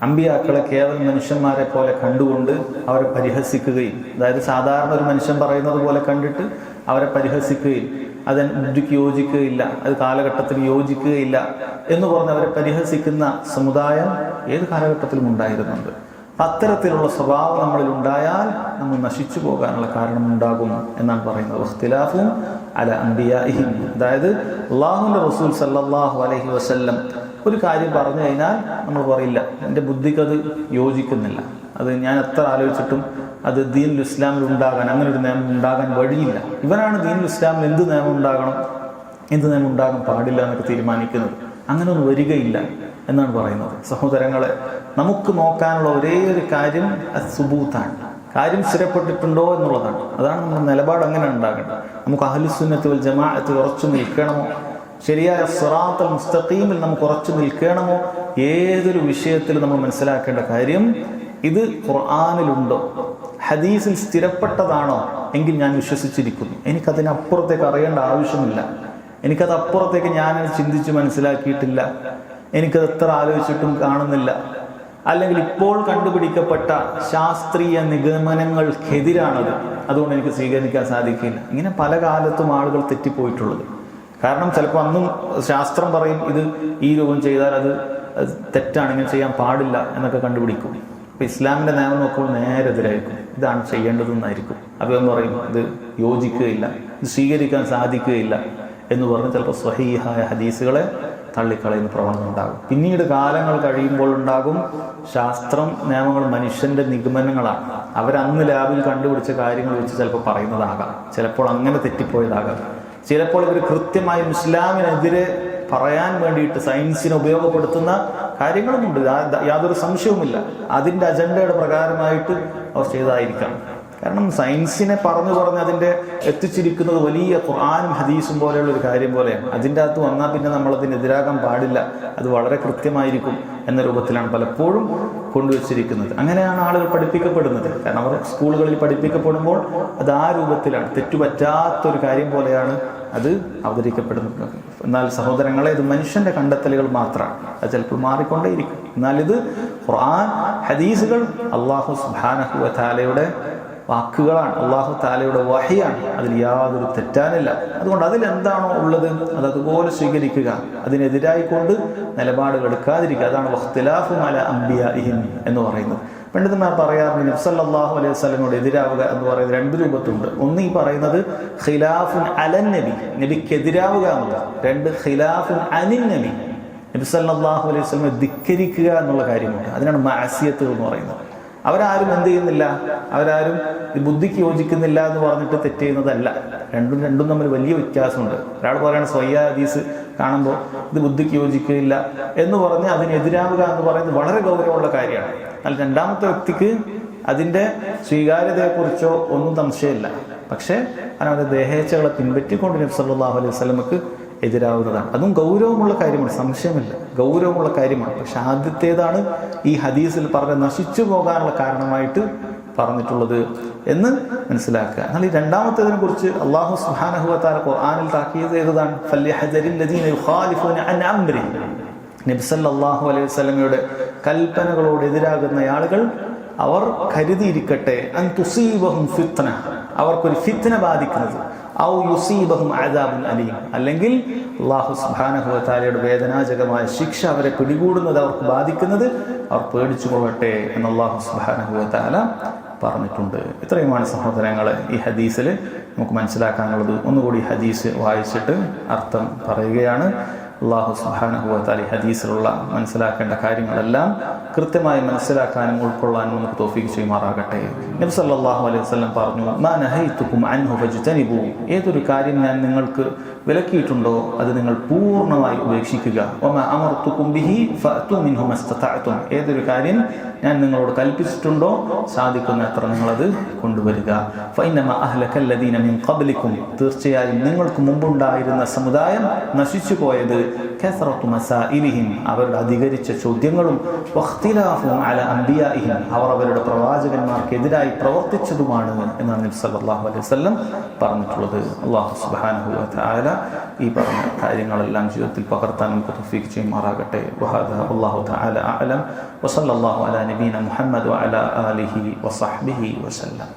അമ്പിയാക്കളെ കേവലം മനുഷ്യന്മാരെ പോലെ കണ്ടുകൊണ്ട് അവരെ പരിഹസിക്കുകയും, അതായത് സാധാരണ ഒരു മനുഷ്യൻ പറയുന്നത് പോലെ കണ്ടിട്ട് അവരെ പരിഹസിക്കുകയും, അത് ബുദ്ധിക്ക് യോജിക്കുകയില്ല, അത് കാലഘട്ടത്തിന് യോജിക്കുകയില്ല എന്ന് പറഞ്ഞ് അവരെ പരിഹസിക്കുന്ന സമുദായം ഏത് കാലഘട്ടത്തിലും ഉണ്ടായിരുന്നുണ്ട്. അത്തരത്തിലുള്ള സ്വഭാവം നമ്മളിൽ ഉണ്ടായാൽ നമ്മൾ നശിച്ചു പോകാനുള്ള കാരണം ഉണ്ടാകും എന്നാണ് പറയുന്നത്. വഖ്തിലാഫും അല അംബിയാഇഹിം, അതായത് അല്ലാഹുവിന്റെ റസൂൽ സല്ലല്ലാഹു അലൈഹി വസല്ലം ഒരു കാര്യം പറഞ്ഞു കഴിഞ്ഞാൽ നമ്മൾ പറയില്ല, എൻ്റെ ബുദ്ധിക്ക് അത് യോജിക്കുന്നില്ല, അത് ഞാൻ എത്ര ആലോചിച്ചിട്ടും അത് ദീനുൽ ഇസ്ലാമിൽ ഉണ്ടാകാൻ, അങ്ങനെ ഒരു നിയമം ഉണ്ടാകാൻ വഴിയില്ല. ഇവനാണ് ദീനുൽ ഇസ്ലാമിൽ എന്ത് നിയമം ഉണ്ടാകണം, എന്ത് നിയമം ഉണ്ടാകാൻ പാടില്ല എന്നൊക്കെ തീരുമാനിക്കുന്നത്. അങ്ങനെ ഒന്നും വരികയില്ല എന്നാണ് പറയുന്നത്. സഹോദരങ്ങളെ, നമുക്ക് നോക്കാനുള്ള ഒരേ ഒരു കാര്യം സുബൂത്താണ്, കാര്യം സ്ഥിരപ്പെട്ടിട്ടുണ്ടോ എന്നുള്ളതാണ്. അതാണ് നമ്മുടെ നിലപാട്. അങ്ങനെ ഉണ്ടാകേണ്ടത്. നമുക്ക് അഹ്ലുസുന്നത്ത് വൽ ജമാഅത്ത് ഉറച്ചു നിൽക്കണമോ, ശരിയായ സിറാത്തുൽ മുസ്തഖീമിൽ നമുക്ക് ഉറച്ചു നിൽക്കണമോ, ഏതൊരു വിഷയത്തിൽ നമ്മൾ മനസ്സിലാക്കേണ്ട കാര്യം ഇത് ഖുർആനിലുണ്ടോ, ഹദീസിൽ സ്ഥിരപ്പെട്ടതാണോ എങ്കിൽ ഞാൻ വിശ്വസിച്ചിരിക്കുന്നു. എനിക്കതിനപ്പുറത്തേക്ക് അറിയേണ്ട ആവശ്യമില്ല, എനിക്കത് അപ്പുറത്തേക്ക് ഞാൻ ചിന്തിച്ച് മനസ്സിലാക്കിയിട്ടില്ല, എനിക്കത് എത്ര ആലോചിച്ചിട്ടും കാണുന്നില്ല, അല്ലെങ്കിൽ ഇപ്പോൾ കണ്ടുപിടിക്കപ്പെട്ട ശാസ്ത്രീയ നിഗമനങ്ങൾക്കെതിരാണത്, അതുകൊണ്ട് എനിക്ക് സ്വീകരിക്കാൻ സാധിക്കില്ല. ഇങ്ങനെ പല കാലത്തും ആളുകൾ തെറ്റിപ്പോയിട്ടുള്ളത്. കാരണം ചിലപ്പോൾ അന്നും ശാസ്ത്രം പറയും ഇത് ഈ രൂപം ചെയ്താൽ അത് തെറ്റാണ്, ഇങ്ങനെ ചെയ്യാൻ പാടില്ല എന്നൊക്കെ കണ്ടുപിടിക്കും. ഇപ്പം ഇസ്ലാമിൻ്റെ നിയമം നോക്കുമ്പോൾ നേരെ എതിരായിരിക്കും, ഇതാണ് ചെയ്യേണ്ടതെന്നായിരിക്കും. അപ്പോൾ എന്ന് പറയും ഇത് യോജിക്കുകയില്ല, ഇത് സ്വീകരിക്കാൻ സാധിക്കുകയില്ല എന്ന് പറഞ്ഞ് ചിലപ്പോൾ സ്വഹീഹായ ഹദീസുകളെ തള്ളിക്കളയുന്ന പ്രവണത ഉണ്ടാകും. പിന്നീട് കാലങ്ങൾ കഴിയുമ്പോൾ ഉണ്ടാകും ശാസ്ത്രം നിയമങ്ങൾ മനുഷ്യന്റെ നിഗമനങ്ങളാണ്, അവരന്ന് ലാബിൽ കണ്ടുപിടിച്ച കാര്യങ്ങൾ വെച്ച് ചിലപ്പോൾ പറയുന്നതാകാം, ചിലപ്പോൾ അങ്ങനെ തെറ്റിപ്പോയതാകാം, ചിലപ്പോൾ ഇവർ കൃത്യമായും ഇസ്ലാമിനെതിരെ പറയാൻ വേണ്ടിയിട്ട് സയൻസിനെ ഉപയോഗപ്പെടുത്തുന്ന കാര്യങ്ങളുമുണ്ട്, യാതൊരു സംശയവുമില്ല. അതിൻ്റെ അജണ്ടയുടെ പ്രകാരമായിട്ട് അവർ ചെയ്തതായിരിക്കാം. കാരണം സയൻസിനെ പറഞ്ഞു അതിൻ്റെ എത്തിച്ചിരിക്കുന്നത് വലിയ ഖുർആനും ഹദീസും പോലെയുള്ള ഒരു കാര്യം പോലെയാണ്. അതിൻ്റെ അകത്ത് വന്നാൽ പിന്നെ നമ്മളതിനെതിരാകാൻ പാടില്ല, അത് വളരെ കൃത്യമായിരിക്കും എന്ന രൂപത്തിലാണ് പലപ്പോഴും കൊണ്ടുവച്ചിരിക്കുന്നത്. അങ്ങനെയാണ് ആളുകൾ പഠിപ്പിക്കപ്പെടുന്നത്. കാരണം അവർ സ്കൂളുകളിൽ പഠിപ്പിക്കപ്പെടുമ്പോൾ അത് ആ രൂപത്തിലാണ്, തെറ്റുപറ്റാത്തൊരു കാര്യം പോലെയാണ് അത് അവതരിക്കപ്പെടുന്നത്. എന്നാൽ സഹോദരങ്ങളെ, ഇത് മനുഷ്യന്റെ കണ്ടെത്തലുകൾ മാത്രമാണ്, അത് ചിലപ്പോൾ മാറിക്കൊണ്ടേയിരിക്കും. എന്നാൽ ഇത് ഖുർആൻ ഹദീസുകൾ അല്ലാഹു സുബ്ഹാനഹു വ തആലയുടെ വാക്കുകളാണ്, അല്ലാഹു തആലയുടെ വഹിയാണ്, അതിൽ യാതൊരു തെറ്റാനില്ല. അതുകൊണ്ട് അതിലെന്താണോ ഉള്ളത് അത് അതുപോലെ സ്വീകരിക്കുക, അതിനെതിരായിക്കൊണ്ട് നിലപാടുകൾ എടുക്കാതിരിക്കുക. അതാണ് വഖ്തിലാഫു അലാ അംബിയാഇഹിം എന്ന് പറയുന്നത്. പണ്ഡിതന്മാർ പറയാറുണ്ട് നബി സല്ലല്ലാഹു അലൈഹി വസല്ലമയോട് എതിരാവുക എന്ന് പറയുന്നത് രണ്ട് രൂപത്തുണ്ട്. ഒന്ന് ഈ പറയുന്നത് ഖിലാഫുൻ അലൻ നബി, നബിക്കെതിരാവുക എന്നുള്ളത്. രണ്ട് ഖിലാഫുൻ അനിൻ നബി, നബി സല്ലല്ലാഹു അലൈഹി വസല്ലമയെ ധിക്കരിക്കുക എന്നുള്ള കാര്യമുണ്ട്. അതിനാണ് മഅസിയത്ത് എന്ന് പറയുന്നത്. അവരാരും എന്ത് ചെയ്യുന്നില്ല, അവരാരും ബുദ്ധിക്ക് യോജിക്കുന്നില്ല എന്ന് പറഞ്ഞിട്ട് തെറ്റ് ചെയ്യുന്നതല്ല. രണ്ടും തമ്മിൽ വലിയ വ്യത്യാസമുണ്ട്. ഒരാൾ പറയുന്നത് സ്വയ്യ ഹദീസ് കാണുമ്പോൾ ഇത് ബുദ്ധിക്ക് യോജിക്കില്ല എന്ന് പറഞ്ഞ് അതിനെതിരാവുക എന്ന് പറയുന്നത് വളരെ ഗൗരവമുള്ള കാര്യമാണ്. എന്നാൽ രണ്ടാമത്തെ വ്യക്തിക്ക് അതിൻ്റെ സ്വീകാര്യതയെക്കുറിച്ചോ ഒന്നും സംശയമില്ല. പക്ഷേ അവരുടെ ദേഹേച്ഛകളെ പിൻപറ്റിക്കൊണ്ട് നബി സല്ലല്ലാഹു അലൈഹി വസല്ലമക്ക് എതിരാവുന്നതാണ്. അതും ഗൗരവമുള്ള കാര്യമാണ്, സംശയമില്ല, ഗൗരവമുള്ള കാര്യമാണ്. പക്ഷെ ആദ്യത്തേതാണ് ഈ ഹദീസിൽ പറഞ്ഞ നശിച്ചു പോകാനുള്ള കാരണമായിട്ട് പറഞ്ഞിട്ടുള്ളത് എന്ന് മനസ്സിലാക്കുക. എന്നാൽ ഈ രണ്ടാമത്തേതിനെ കുറിച്ച് അല്ലാഹു സുബ്ഹാനഹു വ തആല ഖുർആനിൽ താക്കീത് ചെയ്തതാണ് ഫല്യഹ്ദരിൽ ലദീന യുഖാലിഫൂന അൻ അംരി. നബി സല്ലല്ലാഹു അലൈഹി വസല്ലമയുടെ കൽപ്പനകളോട് എതിരാകുന്ന ആളുകൾ അവർ കരുതിയിരിക്കട്ടെ അൻ തുസീബഹും ഫിത്ന, അവർക്കൊരു ഫിത്ന ബാധിക്കുന്നത്, ഔ യുസീബഹും അദാബുൻ അലീം, അല്ലെങ്കിൽ അല്ലാഹു സുബ്ഹാനഹു വ തആലയുടെ വേദനാജകമായ ശിക്ഷ അവരെ പിടികൂടുന്നത്, അവർക്ക് ബാധിക്കുന്നത് അവർ പേടിച്ചു കൊള്ളട്ടെ എന്ന് അല്ലാഹു സുബ്ഹാനഹു വ തആല പറഞ്ഞിട്ടുണ്ട്. ഇത്രയുമാണ് സഹോദരങ്ങളെ ഈ ഹദീസിൽ നമുക്ക് മനസ്സിലാക്കാനുള്ളത്. ഒന്നുകൂടി ഹദീസ് വായിച്ചിട്ട് അർത്ഥം പറയുകയാണ്. അല്ലാഹു സുബ്ഹാനഹു വ തആല ഹദീസിലുള്ള മനസ്സിലാക്കേണ്ട കാര്യങ്ങളെല്ലാം കൃത്യമായി മനസ്സിലാക്കാനും ഉൾക്കൊള്ളാനും നമുക്ക് തൗഫീഖ് ചെയ്യുമാറാകട്ടെ. നബി സല്ലല്ലാഹു അലൈഹി വസല്ലം പറഞ്ഞു, മാ നഹൈതുകും അൻഹു ഫജ്തനിബു, ഏതൊരു കാര്യം ഞാൻ നിങ്ങൾക്ക് വിലക്കിയിട്ടുണ്ടോ അത് നിങ്ങൾ പൂർണ്ണമായി ഉപേക്ഷിക്കുക. വമാ അമർതുകും ബിഹി ഫഅതു മിൻഹു മസ്തതഅതും, ഏതൊരു കാര്യം ഞാൻ നിങ്ങളോട് കൽപ്പിച്ചിട്ടുണ്ടോ സാധിക്കുന്നത്ര നിങ്ങളത് കൊണ്ടുവരിക. ഫഇന്നമാ അഹ്ലകൽ ലദീന മിൻ ഖബ്ലികും, തീർച്ചയായും നിങ്ങൾക്ക് മുമ്പുണ്ടായിരുന്ന സമുദായം നശിച്ചു പോയത് കസറത്തു മസാഇലിഹിം, അവരുടെ അധികരിച്ച ചോദ്യങ്ങളും വഖ്തിലാഫും അല അംബിയാഇഹിം, അവർ അവരുടെ പ്രവാചകന്മാർക്കെതിരായി പ്രവർത്തിച്ചതുമാണ് എന്നാണ് നബി സല്ലല്ലാഹു അലൈഹി വസല്ലം പറഞ്ഞിട്ടുള്ളത്. അല്ലാഹു സുബ്ഹാനഹു വ തആല ഈ പറഞ്ഞ കാര്യങ്ങളെല്ലാം ജീവിതത്തിൽ പകർത്താൻ നമുക്ക് തൗഫീഖ് ചെയ്യുമാറാകട്ടെ. വഹദാ അല്ലാഹു തആല അഅലം വസല്ലല്ലാഹു അലാ നബീന മുഹമ്മദ് വഅലാ ആലിഹി വസഹ്ബിഹി വസല്ലം.